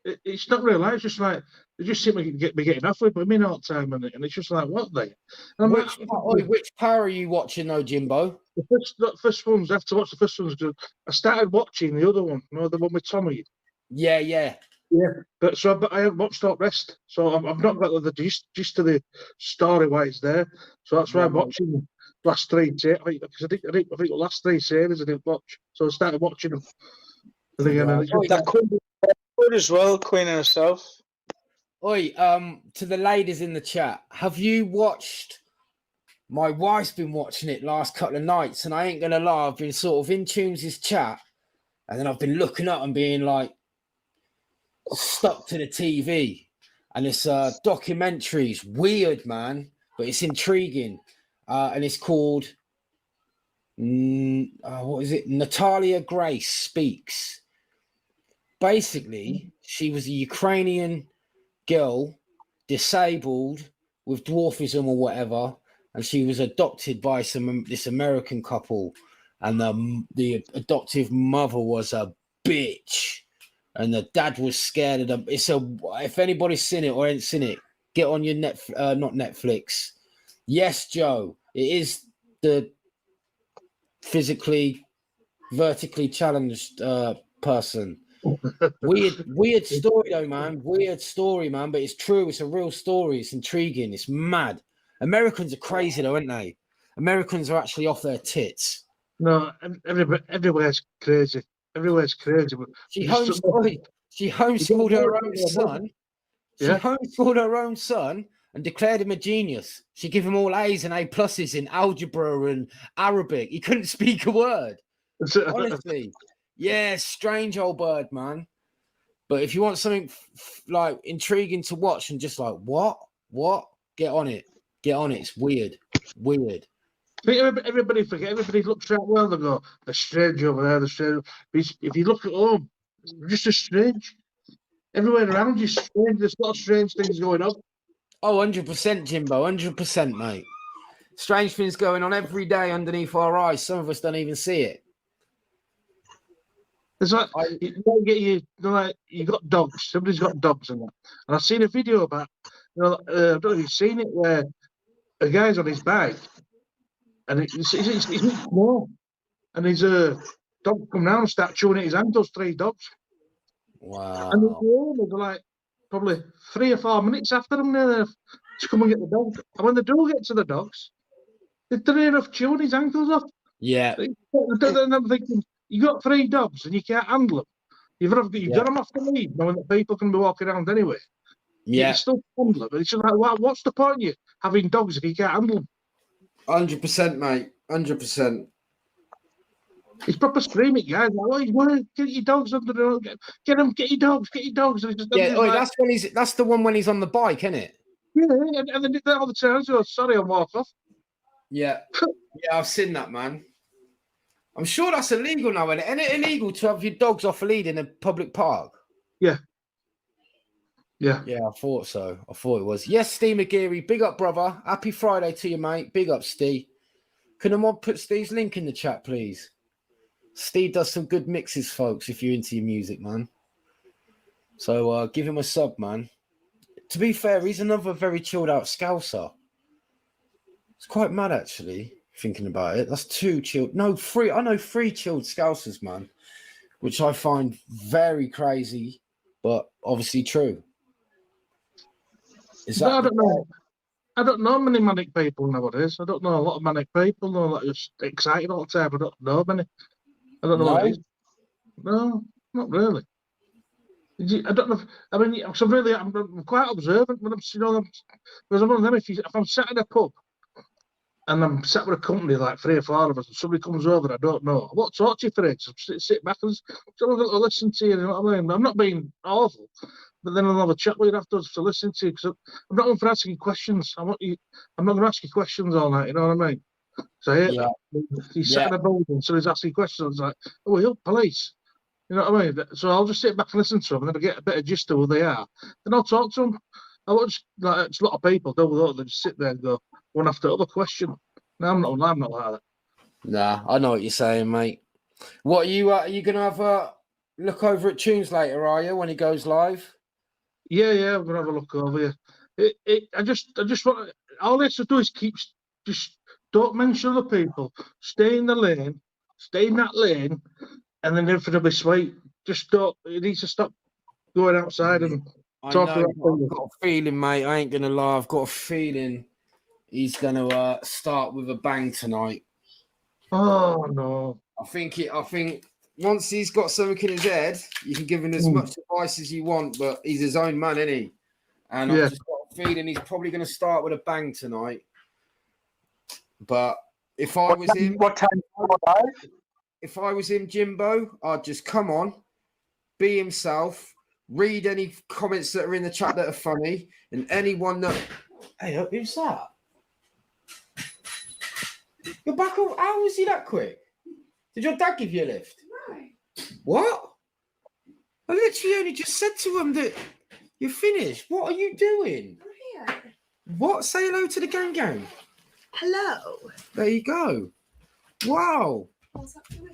Speaker 16: it's not real life. It's just like they just seem to be getting off with women all the time, and it's just like what they.
Speaker 3: Which Power are you watching though, Jimbo?
Speaker 16: The first ones. I have to watch the first ones because I started watching the other one. You know, the one with Tommy.
Speaker 3: Yeah.
Speaker 16: But I haven't watched all the rest, so I've not got the gist of the story why it's there. So that's why I'm watching the last three. I think the last three series I didn't watch, so I started watching them. And again,
Speaker 10: that Queen as well, Queen herself.
Speaker 3: Oi, to the ladies in the chat, have you watched? My wife's been watching it last couple of nights, and I ain't gonna lie, I've been sort of in Tunes' chat, and then I've been looking up and being like stuck to the TV. And it's documentaries, weird, man, but it's intriguing. And it's called what is it? Natalia Grace Speaks. Basically, she was a Ukrainian girl, disabled with dwarfism or whatever, and she was adopted by this American couple, and the adoptive mother was a bitch, and the dad was scared of them. If anybody's seen it or ain't seen it, get on your not Netflix. Yes, Joe, it is the vertically challenged person. Weird story though, man. Weird story, man. But it's true. It's a real story. It's intriguing. It's mad. Americans are crazy though, aren't they? Americans are actually off their tits.
Speaker 16: No, everywhere's crazy. Everywhere's crazy.
Speaker 3: She homeschooled her own son. She homeschooled her own son and declared him a genius. She gave him all A's and A pluses in algebra and Arabic. He couldn't speak a word. Honestly. Yeah, strange old bird, man. But if you want something like intriguing to watch and just like, what? Get on it. It's weird. I
Speaker 16: think everybody forget. Everybody looks out well. They go, they're strange over there. They're strange. If you look at home, just as strange. Everywhere around you, strange. There's a lot of strange things going on.
Speaker 3: Oh, 100%, Jimbo. 100%, mate. Strange things going on every day underneath our eyes. Some of us don't even see it.
Speaker 16: It's like you got dogs. Somebody's got dogs and that. And I've seen a video about. I don't know if you've seen it, where a guy's on his bike, and he's small, and his dog come down and start chewing at his hand. Those three dogs.
Speaker 3: Wow.
Speaker 16: And they're like probably 3 or 4 minutes after them there to come and get the dog. And when they do get to the dogs, they're enough chewing his ankles off.
Speaker 3: Yeah.
Speaker 16: And I'm thinking, you got 3 dogs and you can't handle them. You've got them off the lead, knowing that people can be walking around anyway.
Speaker 3: Yeah.
Speaker 16: You still handle them. It's just like, what's the point of you having dogs if you can't handle them?
Speaker 3: 100%, mate. 100%.
Speaker 16: He's proper screaming, guys. Like, get your dogs under the get your dogs.
Speaker 3: Yeah, that's the one when he's on the bike, isn't it?
Speaker 16: Yeah, and then all the time. So sorry, I'll walk off.
Speaker 3: Yeah, I've seen that, man. I'm sure that's illegal now, isn't it? Isn't it illegal to have your dogs off a lead in a public park?
Speaker 16: Yeah.
Speaker 3: Yeah, I thought so. I thought it was. Yes, Steve McGeary, big up, brother. Happy Friday to you, mate. Big up, Steve. Can I put Steve's link in the chat, please? Steve does some good mixes, folks, if you're into your music, man. So give him a sub, man. To be fair, he's another very chilled out Scouser. It's quite mad, actually, thinking about it. That's 2 chilled. No, 3. I know 3 chilled Scousers, man. which I find very crazy, but obviously true. Is that
Speaker 16: I don't know. I don't know many manic people nowadays. I don't know a lot of manic people. No, like just excited all the time. I don't know many. I don't know what it is. No, not really. I don't know. I mean, I'm quite observant when I'm, because I'm one of them. If I'm sat in a pub and I'm sat with a company like 3 or 4 of us, and somebody comes over, I don't know. I won't talk to you for ages. Sit back and listen to you. You know what I mean? I'm not being awful, but then I'll have a chat with you afterwards to listen to you, because I'm not going for asking questions. I'm not going to ask you questions all night. You know what I mean? So I hate that. You sat in a building, so he's asking questions like, "Oh, we help police." You know what I mean? So I'll just sit back and listen to them, and then I get a bit of gist of who they are. Then I'll talk to them. I won't just, like, it's a lot of people do. They just sit there and go one after the other question. No, I'm not like that.
Speaker 3: Nah, I know what you're saying, mate. What are you gonna have a look over at Tunes later? Are you when he goes live?
Speaker 16: Yeah, I'm gonna have a look over. I just want all they have to do is just don't mention other people. Stay in the lane. Stay in that lane. And then everything will be sweet. Just don't. You need to stop going outside and talking about things.
Speaker 3: I've got a feeling, mate. I ain't gonna lie. I've got a feeling he's gonna start with a bang tonight.
Speaker 16: Oh no!
Speaker 3: I think once he's got something in his head, you can give him as much advice as you want. But he's his own man, isn't he? And I've just got a feeling he's probably gonna start with a bang tonight. But if I was him, if I was him, Jimbo, I'd just come on, be himself, read any comments that are in the chat that are funny, and anyone that... Hey, who's that? You're back on... How was he that quick? Did your dad give you a lift?
Speaker 9: No.
Speaker 3: What? I literally only just said to him that you're finished. What are you doing?
Speaker 9: I'm here.
Speaker 3: What? Say hello to the gang.
Speaker 9: Hello.
Speaker 3: There you go. Wow.
Speaker 9: What's that for me?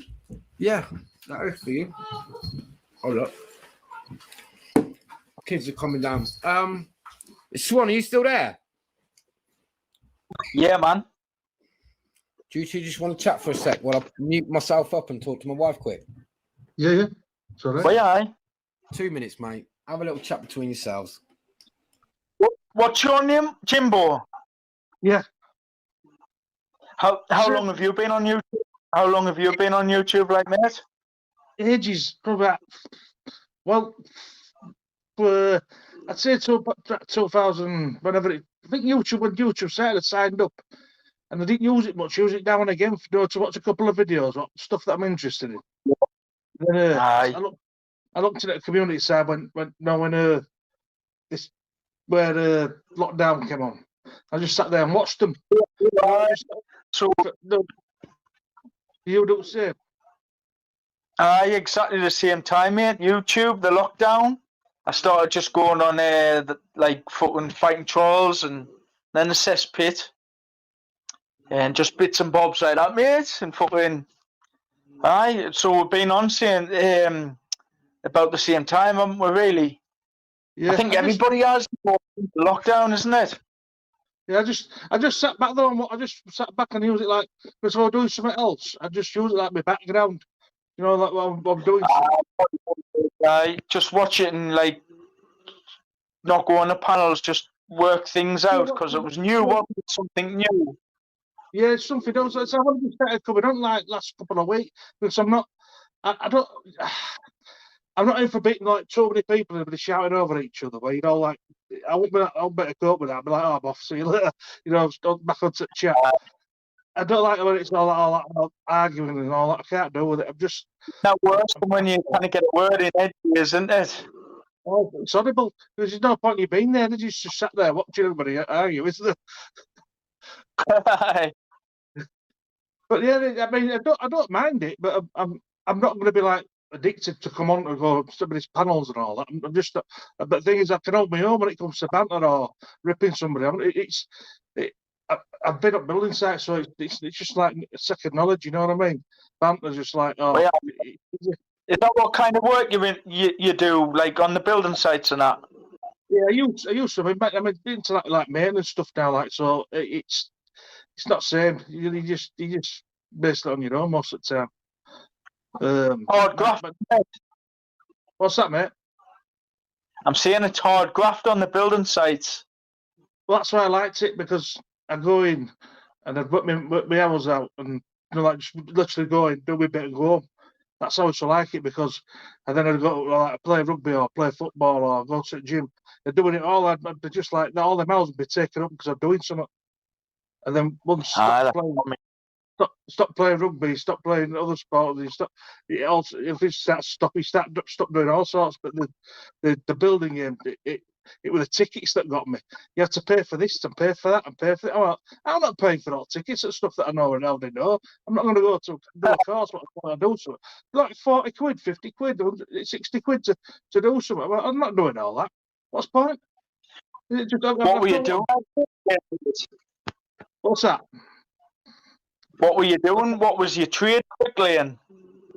Speaker 3: Yeah, that is for you. Hold up. Kids are coming down. Swan, are you still there?
Speaker 10: Yeah, man.
Speaker 3: Do you two just want to chat for a sec while I mute myself up and talk to my wife quick?
Speaker 16: Yeah. Sorry.
Speaker 10: Well, yeah.
Speaker 3: 2 minutes, mate. Have a little chat between yourselves.
Speaker 10: What's your name, Jimbo?
Speaker 16: Yeah.
Speaker 10: How long have you been on YouTube? How long have you been on YouTube, like, mate?
Speaker 16: Ages, probably. I'd say 2000. Whenever I think when YouTube started, I signed up, and I didn't use it much. Use it now and again to watch a couple of videos, stuff that I'm interested in. Then I looked at the community side when lockdown came on. I just sat there and watched them.
Speaker 10: So
Speaker 16: you do the same?
Speaker 10: Exactly the same time, mate. YouTube, the lockdown. I started just going on fucking fighting trolls and then the cesspit. And just bits and bobs like that, mate. And fucking so we've been on saying about the same time, haven't we, really?
Speaker 16: Yeah,
Speaker 10: I think everybody has lockdown, isn't it?
Speaker 16: Yeah, I just sat back there and I just sat back and use it like, because if I was doing something else, I just use it like my background. You know, like while I'm doing something.
Speaker 10: Just watch it and like not go on the panels, just work things out because it was new, wasn't it? Something new.
Speaker 16: Yeah, it's something else. So I've only started coming on like last couple of weeks because I'm not in for beating like too many people and everybody shouting over each other. But you know, like I won't better cope with that. I'll be like, oh, I'm off. See you later. You know, back onto the chat. I don't like when it's all that arguing and all that. I can't do with it. I'm just
Speaker 10: not worse than when you kind of get a word in it, isn't it?
Speaker 16: Oh, it's horrible because there's no point in you being there. They just sat there watching everybody argue, isn't there? But yeah, I mean, I don't mind it, but I'm not going to be like addicted to come on to go somebody's panels and all that. I'm just. But the thing is, I can hold my own when it comes to banter or ripping somebody. I've been up building sites, so it's just like second knowledge. You know what I mean? Banter's just like
Speaker 10: Well, yeah. Is that what kind of work you do, like on the building sites and that?
Speaker 16: Yeah, I used to. I mean, into like maintenance stuff now, like so. It's not the same. You just based it on your own most of the time.
Speaker 10: Hard graft.
Speaker 16: What's that, mate?
Speaker 10: I'm saying it's hard graft on the building sites.
Speaker 16: Well, that's why I liked it, because I go in and I'd put my hours out and like just literally go in, do my bit and go home. That's how I used to like it, because and then I'd go like play rugby or play football or go to the gym. They're doing it all. I'd be just like all the hours would be taken up because I'm doing something. And then once stop playing rugby, stop playing other sports, you stop. If it starts stop doing all sorts. But the building game, it was the tickets that got me. You have to pay for this and pay for that and pay for that. I'm not paying for all tickets and stuff that I know and already know. I'm not going to go to do a course. What I do something like 40 quid, 50 quid, 60 quid to do something. I'm not doing all that. What's the point?
Speaker 10: What were you doing?
Speaker 16: What's that?
Speaker 10: What were you doing? What was your trade quickly? And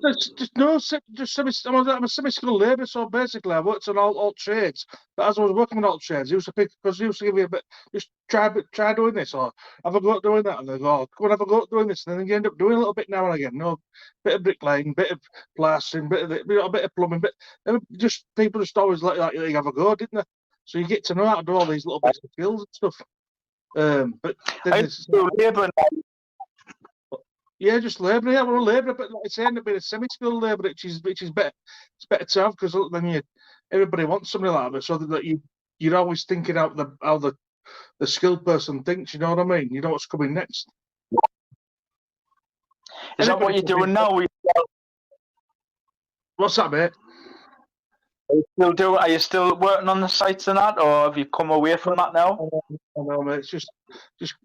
Speaker 16: I'm a semi-skilled labourer, so basically I worked on all trades. But as I was working on all trades, he used to give me a bit, just try doing this or have a go at doing that, and they go, come on, have a go at doing this, and then you end up doing a little bit now and again. Bit of bricklaying, bit of plastering, bit of plumbing, just people just always like you have a go, didn't they? So you get to know how to do all these little bits of skills and stuff. But then yeah, just labouring. Yeah, we're a labourer, but like I say, end up being a semi-skilled labourer, which is better. It's better to have, because then everybody wants somebody like that, so that you're always thinking out how the skilled person thinks. You know what I mean? You know what's coming next.
Speaker 10: Is that what you're doing now?
Speaker 16: What's that, mate?
Speaker 10: Are you still working on the sites and that, or have you come away from that now?
Speaker 16: No, mate. It's just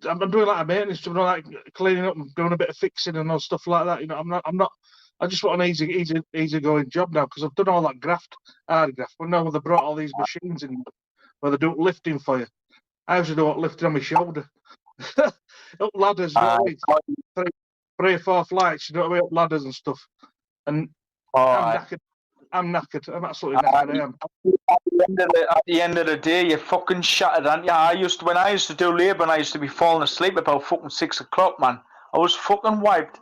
Speaker 16: I'm doing like a maintenance, like cleaning up and doing a bit of fixing and all stuff like that. You know, I'm not. I just want an easy going job now, because I've done all that hard graft. But now they brought all these machines in where they do lifting for you. I usually do lifting on my shoulder, up ladders, you know what I mean? 3 or 4 flights, you know what I mean, up ladders and stuff. And I'm knackered. I'm absolutely knackered. I am.
Speaker 10: At the end of the day, you're fucking shattered, aren't you? When I used to do labour, and I used to be falling asleep about fucking 6 o'clock, man. I was fucking wiped.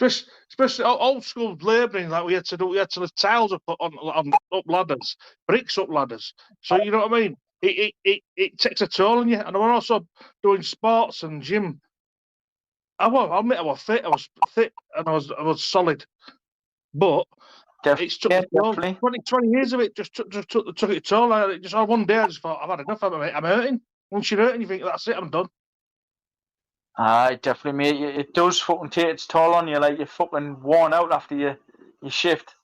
Speaker 16: Especially old school labouring, like we had to lift tiles up on up ladders, bricks up ladders. So you know what I mean? It takes a toll on you. And I was also doing sports and gym. I'll admit I was fit. I was thick and I was solid. But it's took 20 years of it. Just took it toll. Just on one day, I just thought, I've had enough of it. I'm hurting. Once you're hurting, you think that's it. I'm done.
Speaker 10: Aye, definitely, mate. It does fucking take its toll on you. Like you're fucking worn out after your shift.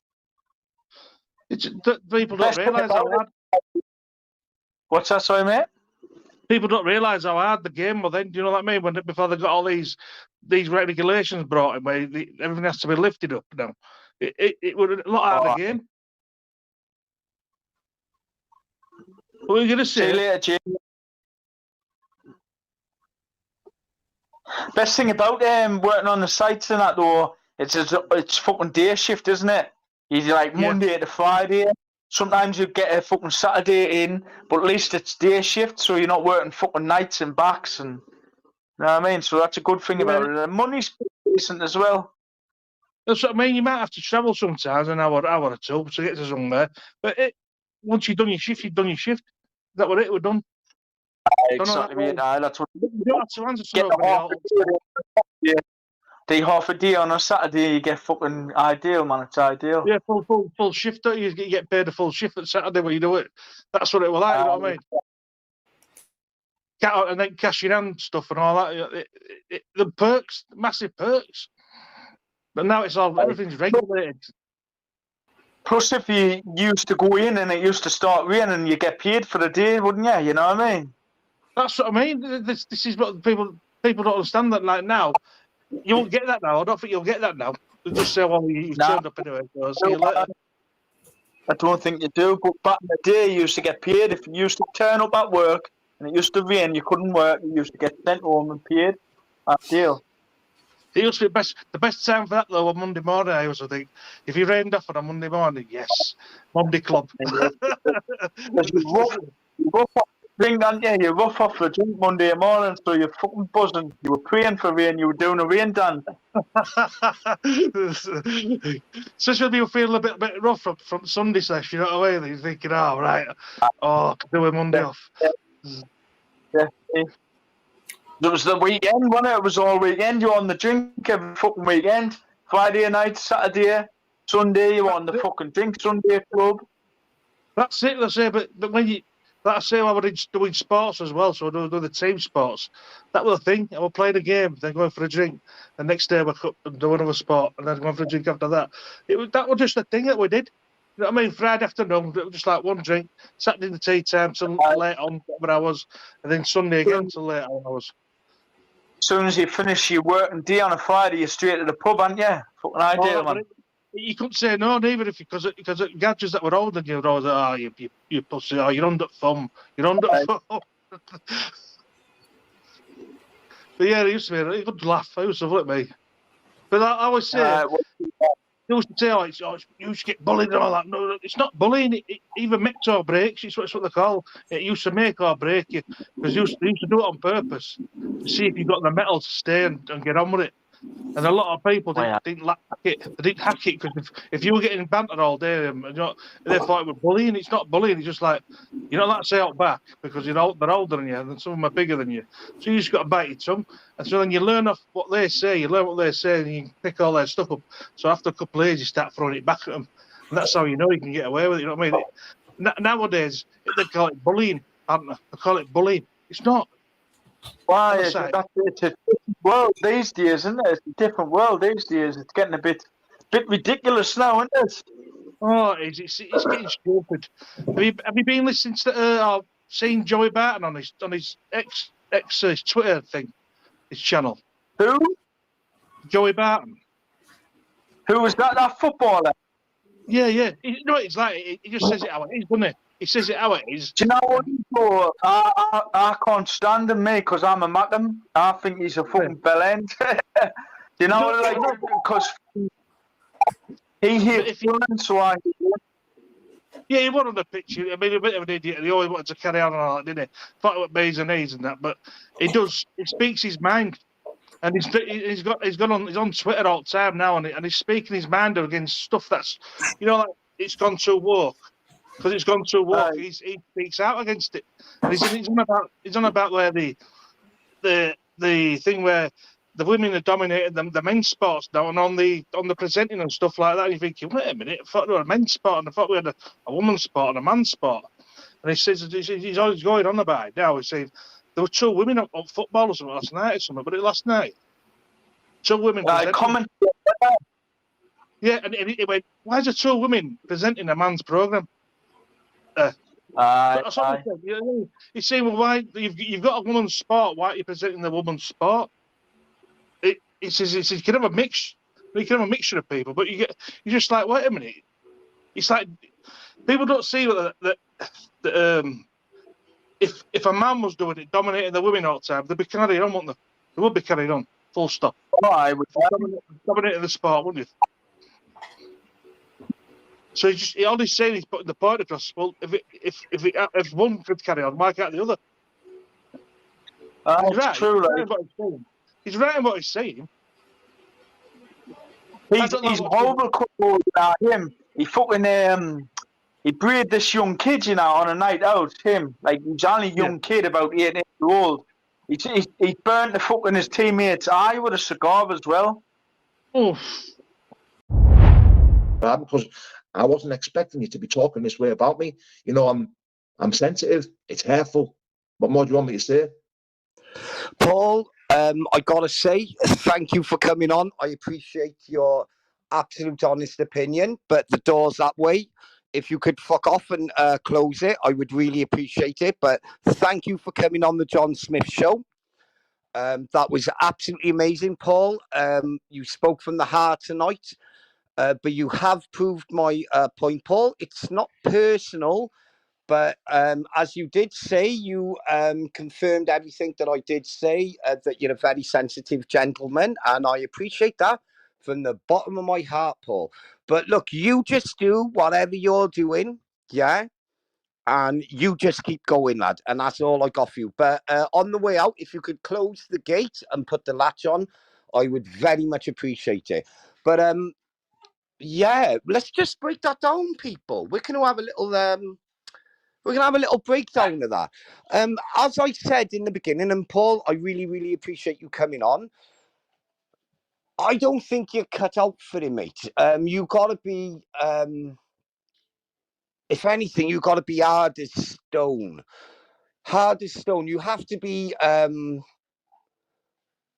Speaker 16: People don't realise how hard.
Speaker 10: What's that, sorry, mate?
Speaker 16: People don't realise how hard the game was then. Do you know what I mean? Before they got all these regulations brought in, where everything has to be lifted up now. It was a lot harder game. What were you going to say?
Speaker 10: See you later, Jim. Best thing about working on the sites and that, though, it's fucking day shift, isn't it? You're like Monday to Friday. Sometimes you get a fucking Saturday in, but at least it's day shift, so you're not working fucking nights and backs, and you know what I mean. So that's a good thing about it. The money's decent as well.
Speaker 16: That's what I mean. You might have to travel sometimes an hour or two to get to somewhere, but once you've done your shift, you've done your shift. Is that what it was done?
Speaker 10: Exactly, mate. That's what
Speaker 16: you don't have to answer somebody.
Speaker 10: Do half a day on a Saturday, you get fucking ideal, man. It's ideal.
Speaker 16: Yeah, full shift. Don't you get paid a full shift at Saturday when you do it? That's what it was like. You know what I mean? And then cash in hand stuff and all that. The perks, massive perks. But now it's everything's regulated.
Speaker 10: Plus, if you used to go in and it used to start raining, you get paid for the day, wouldn't you? You know what I mean?
Speaker 16: That's what I mean. This is what people don't understand that. Like now, you won't get that now. I don't think you'll get that now. They'll just say, "Well, you've turned up anyway." So see you later.
Speaker 10: I don't think you do. But back in the day, you used to get paid if you used to turn up at work and it used to rain. You couldn't work. You used to get sent home and paid. That's deal.
Speaker 16: It used to be the best time for that though on Monday morning. I used to think if you rained off on a Monday morning, yes, Monday club.
Speaker 10: drink, aren't you? You're rough off the drink Monday morning, so you're fucking buzzing. You were praying for rain, you were doing a rain dance.
Speaker 16: Especially when you feel a bit rough from Sunday session, you know what I mean? You're thinking, oh, right, I can do a Monday off.
Speaker 10: Yeah. It was the weekend, wasn't it? It was all weekend. You were on the drink every fucking weekend. Friday night, Saturday, Sunday, you were on the fucking drink Sunday club.
Speaker 16: That's it, let's say, but when you, like I say, I was doing sports as well, so I do the team sports. That was the thing. I would play the game, then going for a drink. The next day, I would do another sport, and then going for a drink after that. That was just the thing that we did. You know what I mean? Friday afternoon, it was just like one drink. Saturday in the tea time till late on, whatever hours, and then Sunday again till late on hours.
Speaker 10: As soon as you finish your working day on a Friday, you're straight to the pub, aren't you? Fucking ideal, man.
Speaker 16: You couldn't say no, neither, because gadgets that were older than you were always, oh, you pussy, oh, you're under thumb, you're under thumb. But yeah, it used to be a good laugh. I used to look at me. But I always say, they used to say, oh, you used to get bullied and all that. No, it's not bullying. It either makes or breaks. It's what they call. It used to make or break you, because they used to do it on purpose to see if you got the metal to stay and get on with it. And a lot of people didn't like it. They didn't hack it, because if you were getting banter all day, they thought it was bullying. It's not bullying. It's just like, you're not allowed to say out back, because they're older than you, and some of them are bigger than you. So you just got to bite your tongue. And so then you learn off what they say. You learn what they say, and you can pick all their stuff up. So after a couple of years, you start throwing it back at them, and that's how you know you can get away with it. You know what I mean? Nowadays, they call it bullying, aren't they? They call it bullying. It's not.
Speaker 10: Why? It's a different world these days, isn't it? It's a different world these days. It's getting a bit ridiculous now, isn't it?
Speaker 16: Oh, it's getting stupid. Have you been listening to or seen Joey Barton on his ex Twitter thing, his channel?
Speaker 10: Who?
Speaker 16: Joey Barton.
Speaker 10: Who was that? That footballer?
Speaker 16: Yeah. It's like he just says it how it is, doesn't he? He says it how it is.
Speaker 10: Do you know what? I can't stand him, mate, because I'm a Mackham. I think he's a fucking bell end. Do you know what? Like, because he hit so I.
Speaker 16: Yeah, he won on the pitch. I mean, a bit of an idiot. He always wanted to carry on and all that, didn't he? Thought about B's and E's and that, but he does. He speaks his mind, and he's on Twitter all the time now, and he's speaking his mind against stuff that's, like it's gone too woke. Because it's gone too woke, he speaks out against it, and he's on about where the thing where the women are dominating the men's sports now, and on the presenting and stuff like that. And you're thinking, wait a minute, I thought we were a men's sport, and I thought we had a woman's sport and a man's sport. And he says he's always going on about it now. He's saying there were two women on football or something last night or something, but last night, two women. Yeah, and he went, why is there two women presenting a man's programme? He's saying, well, why you've got a woman's sport? Why are you presenting the woman's sport? He says you can have a mix. You can have a mixture of people, but you're just like, wait a minute. It's like people don't see that if a man was doing it, dominating the women all the time, they'd be carrying on, wouldn't they? They would be carrying on. Full stop.
Speaker 10: Oh, I would
Speaker 16: dominating the sport, wouldn't you? So all he's saying is putting the point across. Well, if one could carry on, why can't the other?
Speaker 10: He's right. True.
Speaker 16: He's right in what he's saying.
Speaker 10: He's horrible couple him. He fucking he bred this young kid, on a night out. Him, like he's only a young kid, about 8 years old. He burnt the fucking his teammate's eye with a cigar as well.
Speaker 16: Oof.
Speaker 6: Because I wasn't expecting you to be talking this way about me. I'm sensitive. It's hurtful. What more do you want me to say?
Speaker 7: Paul, I gotta say, thank you for coming on. I appreciate your absolute honest opinion, but the door's that way. If you could fuck off and close it, I would really appreciate it. But thank you for coming on the John Smith Show. That was absolutely amazing, Paul. You spoke from the heart tonight. But you have proved my point, Paul. It's not personal, but as you did say, you confirmed everything that I did say, that you're a very sensitive gentleman, and I appreciate that from the bottom of my heart, Paul. But look, you just do whatever you're doing, yeah? and you just keep going, lad. And that's all I got for you. But on the way out, if you could close the gate and put the latch on, I would very much appreciate it. But yeah, let's just break that down, people. We're going to have a little we're going to have a little breakdown of that. As I said in the beginning, and Paul, I really, really appreciate you coming on. I don't think you're cut out for it, mate. You got to be, if anything, you got to be hard as stone. Hard as stone. You have to be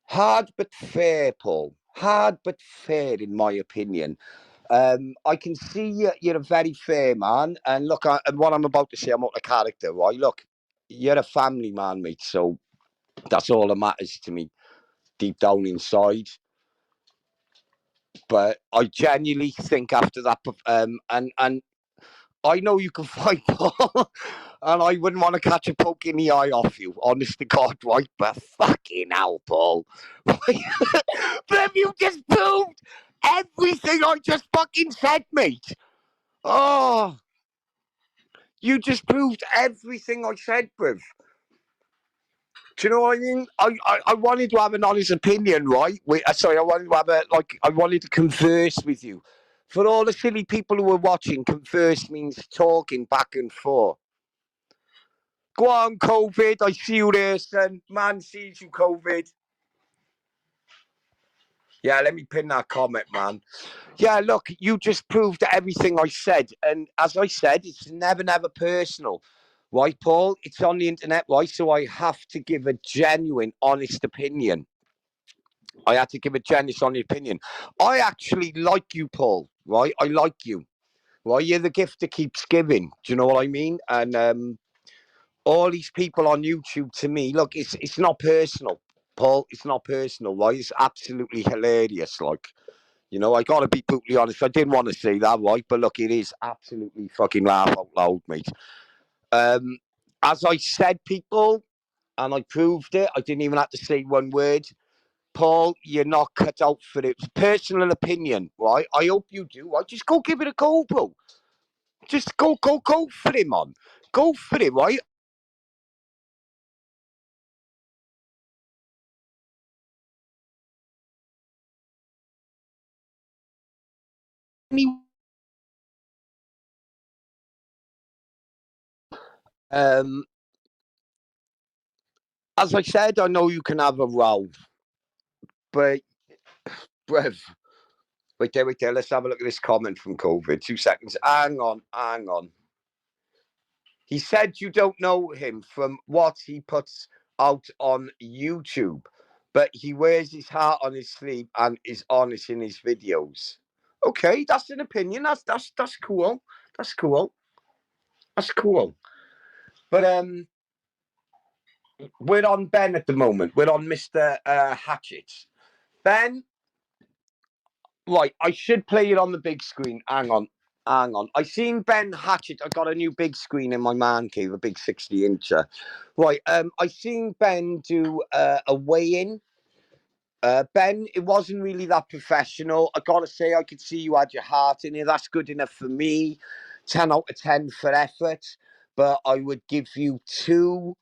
Speaker 7: hard but fair, Paul. Hard but fair, in my opinion. I can see you're a very fair man. And look, and what I'm about to say, I'm out of character, right? Look, you're a family man, mate. So that's all that matters to me deep down inside. But I genuinely think after that, and I know you can fight Paul, and I wouldn't want to catch a poke in the eye off you, honest to God, right? But fucking hell, Paul. But have you just proved everything I just fucking said, mate? Oh, you just proved everything I said, bruv. Do you know what I mean? I wanted to have an honest opinion, right? Sorry, I wanted to have I wanted to converse with you. For all the silly people who are watching, converse means talking back and forth. Go on, COVID. I see you there, son. Man sees you, COVID. Yeah, let me pin that comment, man. Yeah, look, you just proved everything I said. And as I said, it's never, never personal. Right, Paul? It's on the internet, right? So I have to give a genuine, honest opinion. I had to give a genuine, honest opinion. I actually like you, Paul, right? I like you. Right? You're the gift that keeps giving. Do you know what I mean? And all these people on YouTube, to me, look, it's not personal, Paul. It's not personal, right? It's absolutely hilarious, like. You know, I got to be brutally honest. I didn't want to say that, right? But look, it is absolutely fucking laugh out loud, mate. As I said, people, and I proved it, I didn't even have to say one word. Paul, you're not cut out for it. It's personal opinion, right? I hope you do. Right? Just go give it a go, bro. Just go for it, man. Go for it, right? As I said, I know you can have a row, but, bruv, wait there. Let's have a look at this comment from COVID. 2 seconds. Hang on. He said you don't know him from what he puts out on YouTube, but he wears his heart on his sleeve and is honest in his videos. Okay, that's an opinion. That's cool. That's cool. That's cool. But we're on Ben at the moment. We're on Mr. Hatchet. Ben, right, I should play it on the big screen. Hang on. I seen Ben Hatchet. I got a new big screen in my man cave, a big 60-incher. Right, I seen Ben do a weigh-in. Ben, it wasn't really that professional. I gotta say, I could see you had your heart in it. That's good enough for me. 10 out of 10 for effort. But I would give you 2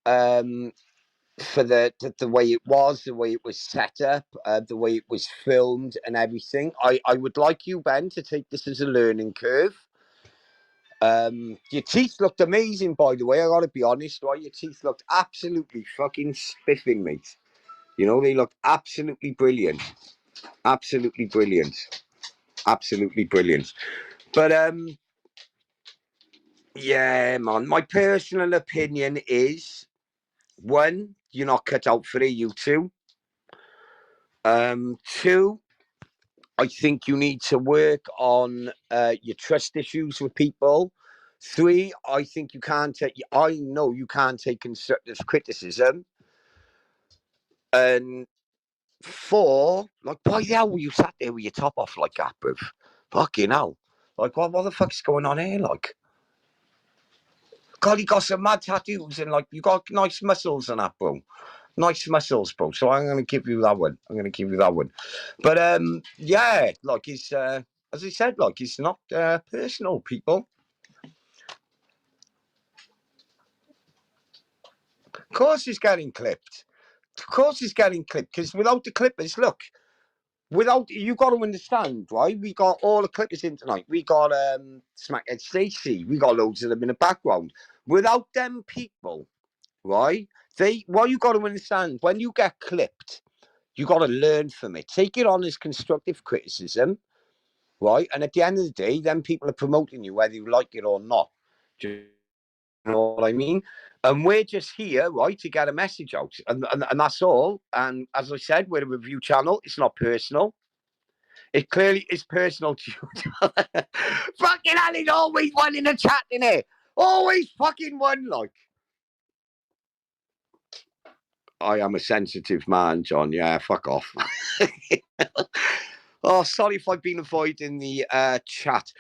Speaker 7: for the way it was, the way it was set up, the way it was filmed and everything. I would like you, Ben, to take this as a learning curve. Your teeth looked amazing, by the way. I gotta be honest, right? Your teeth looked absolutely fucking spiffing, mate. You know, they looked absolutely brilliant. Absolutely brilliant. Absolutely brilliant. But yeah, man, my personal opinion is, 1, you're not cut out for it, you 2. 2, I think you need to work on your trust issues with people. 3, I think you can't take. I know you can't take constructive criticism. And 4, like, why the hell were you sat there with your top off like that, bruv? Fucking hell! Like, what the fuck's going on here? Like, God, you got some mad tattoos and like you got nice muscles and that, bro. Nice muscles, bro. So I'm gonna give you that one. But yeah, like it's as I said, like it's not personal, people. Of course he's getting clipped. Of course he's getting clipped, because without the clippers, look, without, you got to understand, right? We got all the clippers in tonight. We got Smackhead Stacey. We got loads of them in the background. Without them people, right? What you got to understand, when you get clipped, you got to learn from it. Take it on as constructive criticism, right? And at the end of the day, then people are promoting you whether you like it or not. Do you know what I mean? And we're just here, right, to get a message out. And that's all. And as I said, we're a review channel. It's not personal. It clearly is personal to you. Fucking hell, he's always one in the chat, innit? Always fucking one, like. I am a sensitive man, John. Yeah, fuck off. Oh, sorry if I've been avoiding the chat.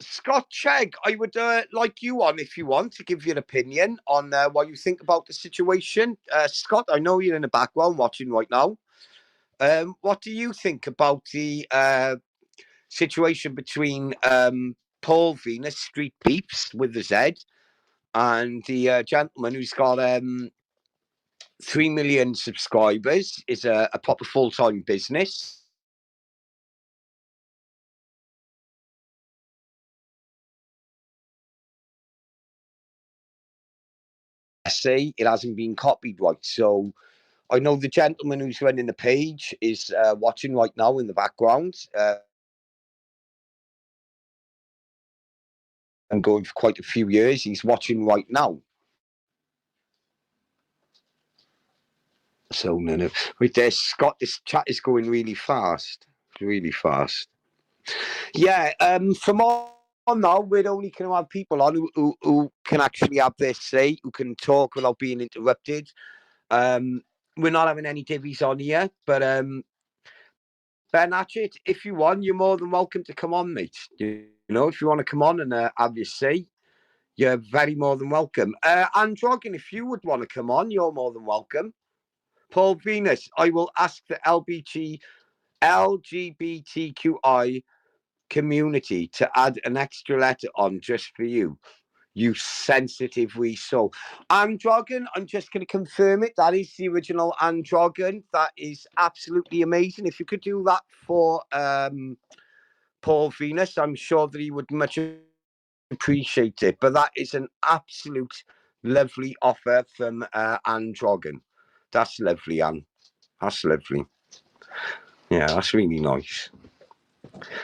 Speaker 7: Scott Chegg, I would like you on, if you want, to give your opinion on what you think about the situation. Scott, I know you're in the background watching right now. What do you think about the situation between Paul Venus, Street Beeps with the Z, and the gentleman who's got 3 million subscribers, is a proper full-time business? Say it hasn't been copied right, so I know the gentleman who's running the page is watching right now in the background, and going for quite a few years. He's watching right now. So no. With this, Scott, this chat is going really fast, really fast. Yeah, from on now, we're only going to have people on who can actually have their say, who can talk without being interrupted. We're not having any divvies on here, but Ben Hatchett, if you want, you're more than welcome to come on, mate. You know, if you want to come on and have your say, you're very more than welcome. Androgen, if you would want to come on, you're more than welcome. Paul Venus, I will ask the LGBTQI community to add an extra letter on just for you, you sensitive wee soul. Androgen, I'm just going to confirm it. That is the original Androgen. That is absolutely amazing. If you could do that for Paul Venus, I'm sure that he would much appreciate it. But that is an absolute lovely offer from Androgen. That's lovely, Anne. That's lovely. Yeah, that's really nice.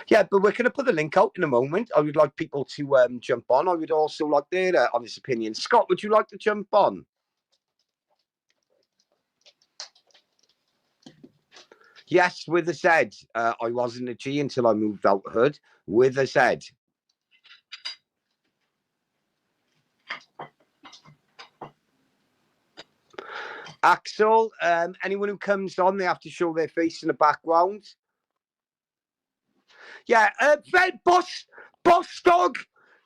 Speaker 7: Yeah, but we're going to put the link out in a moment. I would like people to jump on. I would also like their honest opinion. Scott, would you like to jump on? Yes, with a Z. I wasn't a G until I moved out hood. With a Z. Axel, anyone who comes on, they have to show their face in the background. Yeah, boss dog.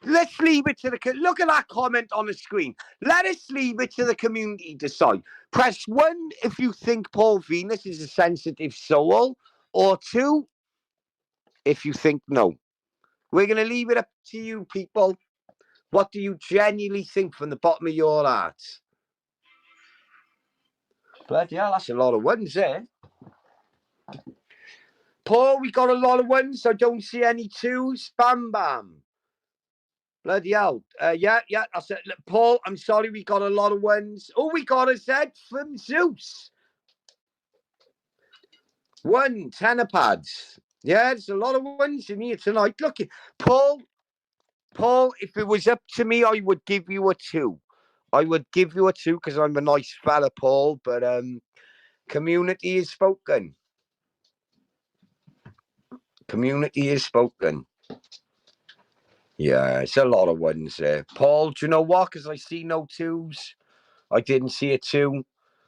Speaker 7: Let's leave it to the... Look at that comment on the screen. Let us leave it to the community to decide. Press 1 if you think Paul Venus is a sensitive soul, or 2 if you think no. We're going to leave it up to you, people. What do you genuinely think from the bottom of your heart? Bloody hell, that's a lot of ones there. Paul, we got a lot of ones. I don't see any 2s. Bam, bam. Bloody hell. Yeah. I said, Paul, I'm sorry, we got a lot of ones. Oh, we got a Z from Zeus. 1 tenor pads. Yeah, there's a lot of ones in here tonight. Look, Paul, if it was up to me, I would give you a 2. I would give you a 2 because I'm a nice fella, Paul. But community is spoken. Community is spoken. Yeah, it's a lot of ones there. Paul, do you know what? Because I see no 2s. I didn't see a 2.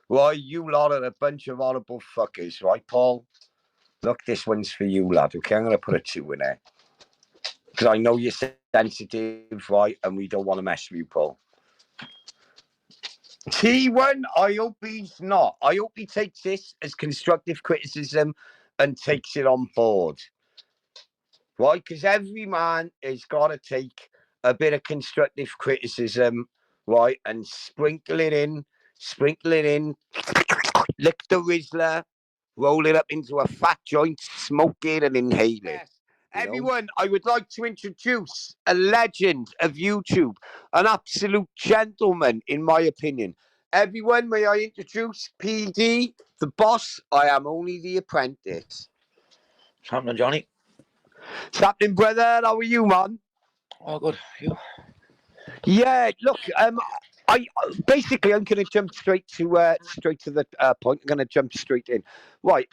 Speaker 7: Right, you lot are a bunch of horrible fuckers, right, Paul? Look, this one's for you, lad. Okay, I'm going to put a 2 in there. Because I know you're sensitive, right? And we don't want to mess with you, Paul. T1, I hope he's not. I hope he takes this as constructive criticism and takes it on board. Right? Because every man has got to take a bit of constructive criticism right, and sprinkle it in, lick the Rizzler, roll it up into a fat joint, smoke it and inhale it. Everyone, I would like to introduce a legend of YouTube, an absolute gentleman, in my opinion. Everyone, may I introduce PD, the boss? I am only the apprentice.
Speaker 18: What's happening, Johnny?
Speaker 7: What's happening, brother? How are you, man?
Speaker 18: Oh, good. You?
Speaker 7: Yeah, look, I'm going to jump straight to the point. I'm going to jump straight in. Right.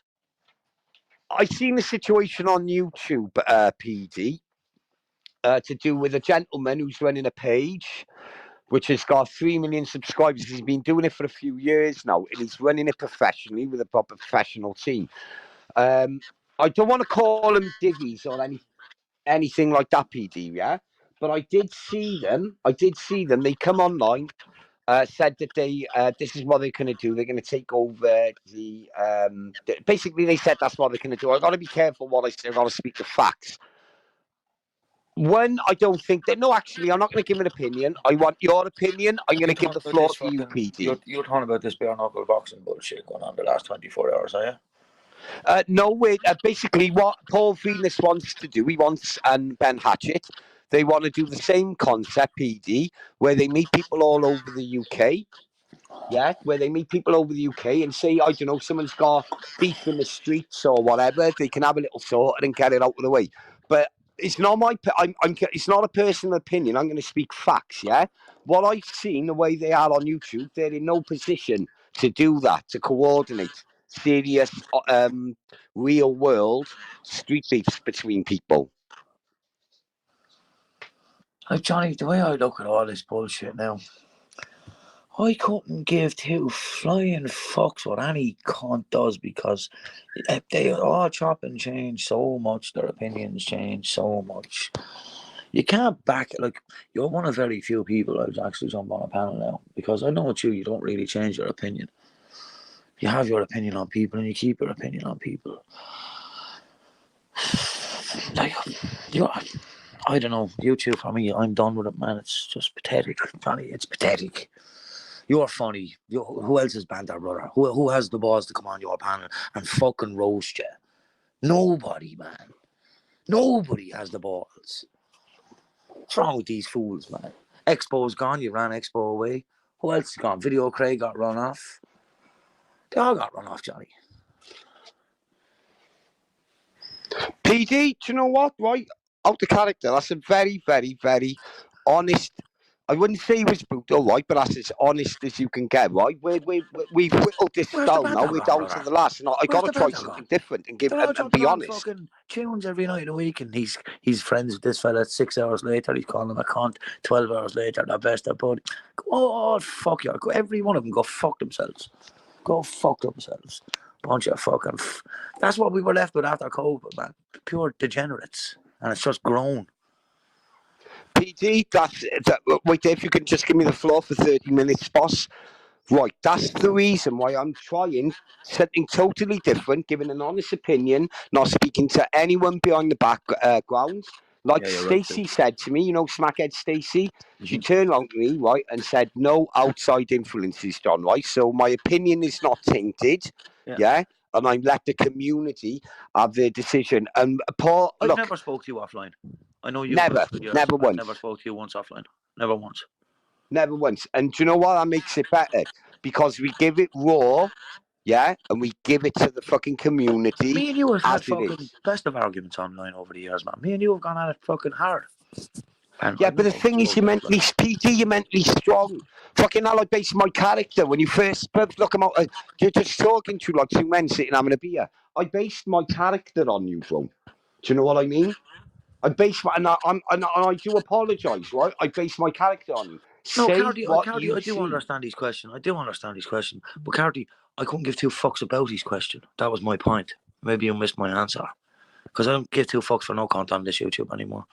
Speaker 7: I seen a situation on YouTube, PD, to do with a gentleman who's running a page which has got 3 million subscribers. He's been doing it for a few years now, and he's running it professionally with a proper professional team. I don't want to call them diggies or anything like that, PD, yeah? But I did see them. They come online, said that this is what they're going to do. They're going to take over basically, they said that's what they're going to do. I've got to be careful what I say. I've got to speak the facts. One, I don't think that. No, actually, I'm not going to give an opinion. I want your opinion. I'm going to give the floor to you, PD.
Speaker 18: You're talking about this bare knuckle boxing bullshit going on the last 24 hours, are you?
Speaker 7: No, wait. Basically, what Paul Venus wants to do, and Ben Hatchett, they want to do the same concept, PD, where they meet people all over the UK. Yeah, where they meet people over the UK and say, I don't know, someone's got beef in the streets or whatever, they can have a little sort and get it out of the way. But it's not it's not a personal opinion. I'm going to speak facts. Yeah, what I've seen, the way they are on YouTube, they're in no position to do that, to coordinate serious, real world street beefs between people.
Speaker 18: Like, Johnny, the way I look at all this bullshit now, I couldn't give two flying fucks what any cunt does, because they all chop and change so much. Their opinions change so much. You can't back it. Like, you're one of very few people I would actually jump on a panel now, because I know it's you don't really change your opinion. You have your opinion on people and you keep your opinion on people. Like, I don't know. YouTube, for me, I'm done with it, man. It's just pathetic, Johnny. It's pathetic. You're funny. Who else is banter, brother? Who has the balls to come on your panel and fucking roast you? Nobody, man. Nobody has the balls. What's wrong with these fools, man? Expo's gone. You ran Expo away. Who else is gone? Video Craig got run off. They all got run off, Johnny.
Speaker 7: PD, do you know what? Right, out of character. That's a very, very, very honest. I wouldn't say he was brutal, right? But that's as honest as you can get, right? We've whittled this down now. We're down to the last, and I got to try something different and be honest.
Speaker 18: Fucking tunes every night of the week, and he's friends with this fella. 6 hours later, he's calling him a cunt. 12 hours later, the best of buddy. Oh, fuck you! Every one of them go fuck themselves. Go fuck themselves. Bunch of fucking. That's what we were left with after COVID, man. Pure degenerates, and it's just grown.
Speaker 7: PD, wait, if you can just give me the floor for 30 minutes, boss. Right, that's the reason why I'm trying something totally different, giving an honest opinion, not speaking to anyone behind the background. Like Stacey said to me, Smackhead Stacey, she turned around to me, right, and said, no outside influences, John, right? So my opinion is not tainted, yeah? And I let the community have their decision. And Paul,
Speaker 18: I've never spoke to you offline. I know you.
Speaker 7: Never once.
Speaker 18: Never spoke to you once offline. Never once.
Speaker 7: Never once. And do you know what? That makes it better, because we give it raw, yeah, and we give it to the fucking community.
Speaker 18: Me and you have had fucking best of arguments online over the years, man. Me and you have gone at it fucking hard.
Speaker 7: And yeah, but the thing is, you're mentally strong. Fucking hell, I base my character when you first look, I'm out. You're just talking to like two men sitting having a beer. I based my character on you, bro. Do you know what I mean? I base my and I do apologise, right? I base my character on you.
Speaker 18: No, Cardy, I do understand his question. But Cardy, I couldn't give two fucks about his question. That was my point. Maybe you missed my answer. Because I don't give two fucks for no content on this YouTube anymore.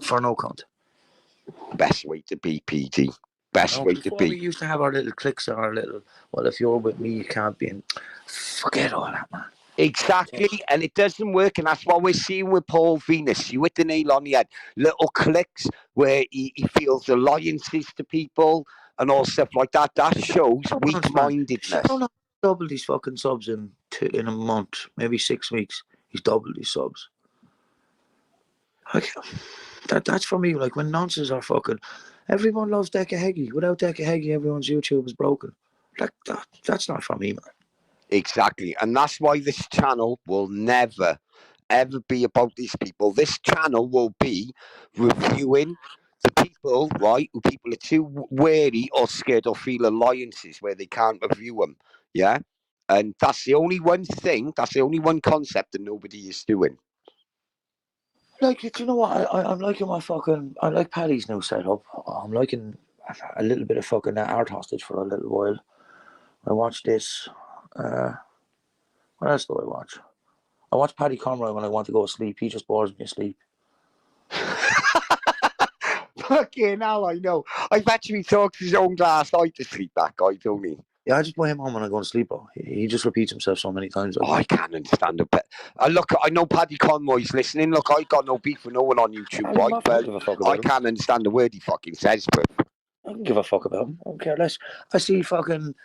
Speaker 18: For no content.
Speaker 7: Best way to be, PD. Best way to be.
Speaker 18: We used to have our little cliques and our little, well, if you're with me, you can't be in. Forget all that, man.
Speaker 7: Exactly, and it doesn't work, and that's what we're seeing with Paul Venus. You hit the nail on the head. Little clicks where he feels alliances to people, and all stuff like that. That shows weak-mindedness.
Speaker 18: Shadow doubled his fucking subs in a month, maybe 6 weeks. He's doubled his subs. Like, that's for me. Like, when nonsense are fucking, everyone loves Dekahegi. Without Dekahegi, everyone's YouTube is broken. That's not for me, man.
Speaker 7: Exactly, and that's why this channel will never, ever be about these people. This channel will be reviewing the people, right, who people are too wary or scared or feel alliances where they can't review them, yeah? And that's the only one thing, that's the only one concept that nobody is doing.
Speaker 18: Like, do you know what? I'm liking I like Paddy's new setup. I'm liking a little bit of fucking art hostage for a little while. I watched this. What else do I watch? I watch Paddy Conroy when I want to go to sleep. He just bores me asleep.
Speaker 7: Fucking hell, I know. I've actually talked his own last night to sleep, that guy, don't he?
Speaker 18: Yeah, I just put him on when I go to sleep, bro. He just repeats himself so many times.
Speaker 7: Oh, I can't understand it. But look, I know Paddy Conroy's listening. Look, I got no beef with no one on YouTube, right? But I can't understand the word he fucking says, but
Speaker 18: I don't give a fuck about him. I don't care less. I see fucking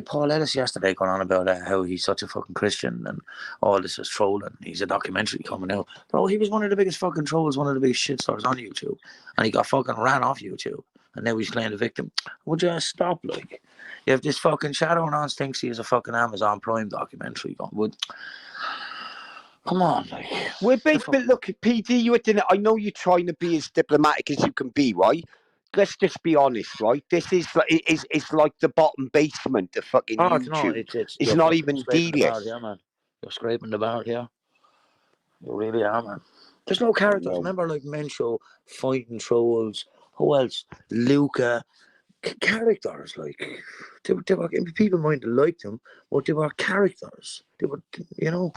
Speaker 18: Paul Ellis yesterday going on about how he's such a fucking Christian and all this is trolling. He's a documentary coming out. Bro, he was one of the biggest fucking trolls, one of the biggest shit stars on YouTube. And he got fucking ran off YouTube. And now he's playing the victim. Would you stop, like? You have this fucking Shadow Nance thinks he is a fucking Amazon Prime documentary going, come on, like.
Speaker 7: But look, PD, you at dinner. I know you're trying to be as diplomatic as you can be, right? Let's just be honest, right? This is it's like the bottom basement of fucking YouTube. It's not even D-list.
Speaker 18: Yeah, man. You're scraping the bar, yeah. You really are, man. There's no characters. Remember, like, Men Show, fighting trolls. Who else? Luca. Characters, like, they were people might have liked them, but they were characters. They were, you know.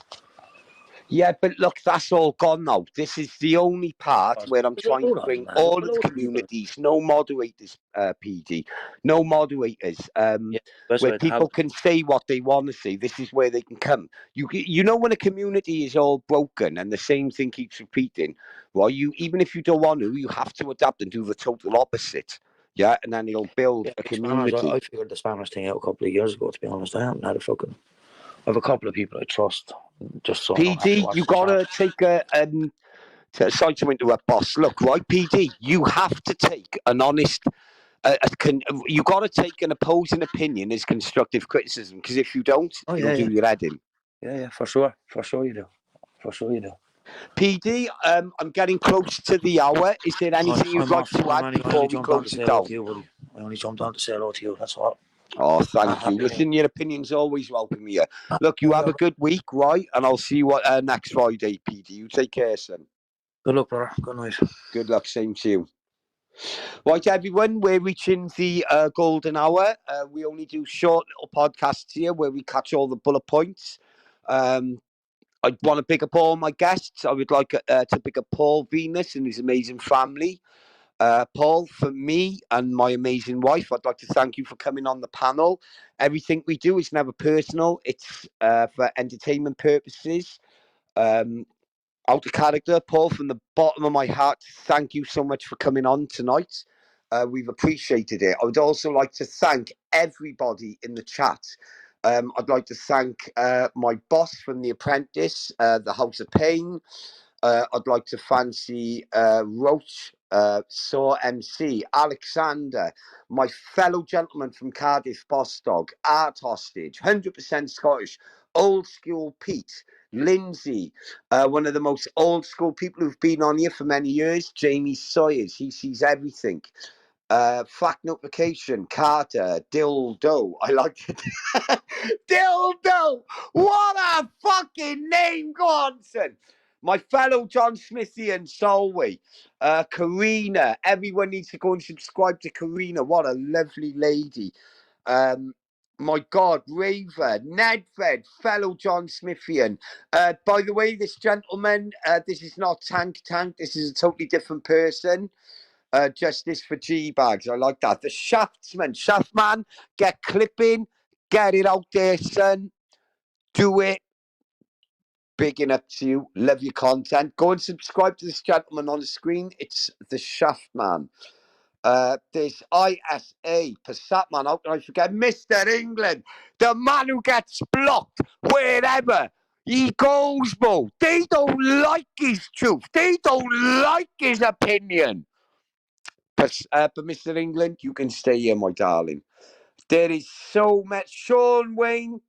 Speaker 7: Yeah, but look, that's all gone now. This is the only part where I'm trying to bring all of the communities, no moderators, PD, no moderators, where people can say what they want to say. This is where they can come. You know, when a community is all broken and the same thing keeps repeating, well, even if you don't want to, you have to adapt and do the total opposite. Yeah, and then you'll build a community.
Speaker 18: I figured the spammers thing out a couple of years ago, to be honest. I haven't had I have a couple of people I trust. Just so
Speaker 7: PD, you gotta take sorry to interrupt, boss. Look, right, PD, you have to take an honest. You got to take an opposing opinion as constructive criticism, because if you don't, you'll do your head in.
Speaker 18: Yeah, for sure you do.
Speaker 7: PD, I'm getting close to the hour. Is there anything you'd like to add before we close it down?
Speaker 18: I only jumped on to say hello to you. That's all.
Speaker 7: Oh, thank you. Listen, your opinion's always welcome here. Look, you have a good week, right? And I'll see you next Friday, PD. You take care, son.
Speaker 18: Good luck, brother. Good night.
Speaker 7: Good luck. Same to you. Right, everyone, we're reaching the golden hour. We only do short little podcasts here where we catch all the bullet points. I want to pick up all my guests. I would like to pick up Paul Venus and his amazing family. Paul, for me and my amazing wife, I'd like to thank you for coming on the panel. Everything we do is never personal. It's for entertainment purposes. Out of character, Paul, from the bottom of my heart, thank you so much for coming on tonight. We've appreciated it. I would also like to thank everybody in the chat. I'd like to thank my boss from The Apprentice, the House of Pain. I'd like to fancy Roach, Saw MC, Alexander, my fellow gentleman from Cardiff, Boss Dog, Art Hostage, 100% Scottish, Old School Pete, Lindsay, one of the most old school people who've been on here for many years, Jamie Sawyers, he sees everything. Fact Notification, Carter, Dildo. I like it. Dildo! What a fucking name, go on, son. My fellow John Smithy and Solway, Karina. Everyone needs to go and subscribe to Karina. What a lovely lady. My God, Raver, Nedfed, fellow John Smithian. By the way, this gentleman, this is not Tank. This is a totally different person. Justice for G-Bags. I like that. The Shaftman, get clipping. Get it out there, son. Do it. Bigging up to you. Love your content. Go and subscribe to this gentleman on the screen. It's the Shaftman. There's ISA, Passatman, how can I forget? Mr. England, the man who gets blocked wherever he goes, bro. They don't like his truth. They don't like his opinion. But Mr. England, you can stay here, my darling. There is so much. Sean Wayne,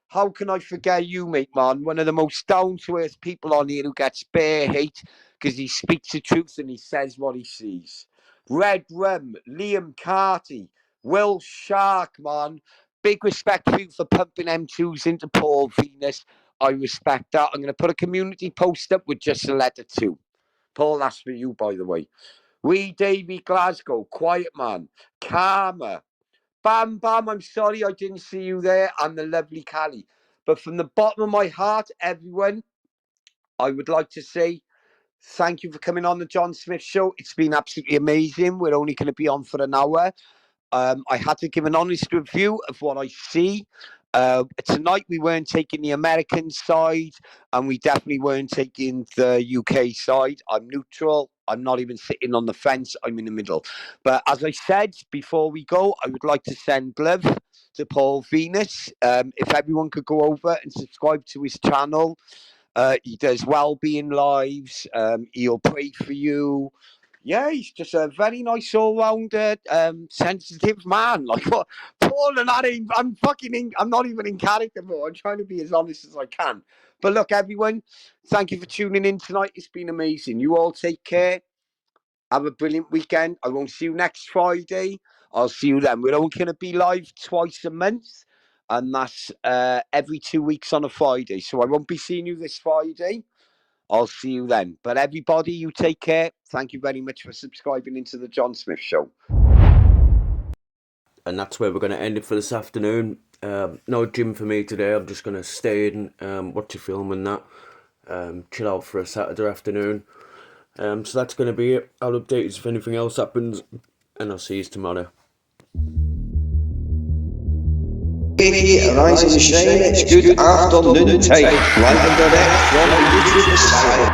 Speaker 7: how can I forget you, mate, man? One of the most down-to-earth people on here who gets bare hate because he speaks the truth and he says what he sees. Red Rum, Liam Carty, Will Shark, man. Big respect for you for pumping M2s into Paul Venus. I respect that. I'm going to put a community post up with just a letter too. Paul, that's for you, by the way. Wee Davy Glasgow, Quiet Man, Karma, Bam Bam, I'm sorry I didn't see you there, and the lovely Callie. But from the bottom of my heart, everyone, I would like to say thank you for coming on the John Smith Show. It's been absolutely amazing. We're only going to be on for an hour. I had to give an honest review of what I see. Tonight we weren't taking the American side, and we definitely weren't taking the UK side. I'm neutral. I'm not even sitting on the fence. I'm in the middle. But as I said before we go, I would like to send love to Paul Venus. If everyone could go over and subscribe to his channel. He does well-being lives. He'll pray for you. Yeah, he's just a very nice all-rounder, sensitive man. Like what, Paul and I, I'm not even in character, bro. I'm trying to be as honest as I can. But look, everyone, thank you for tuning in tonight. It's been amazing. You all take care. Have a brilliant weekend. I won't see you next Friday. I'll see you then. We're only going to be live twice a month, and that's every 2 weeks on a Friday. So I won't be seeing you this Friday. I'll see you then. But everybody, you take care. Thank you very much for subscribing into the John Smith Show.
Speaker 8: And that's where we're going to end it for this afternoon. No gym for me today. I'm just going to stay in, watch a film and that. Chill out for a Saturday afternoon. So that's going to be it. I'll update you if anything else happens. And I'll see you tomorrow.
Speaker 1: Rising Shane, it's good afternoon time. Live and direct from the YouTube side.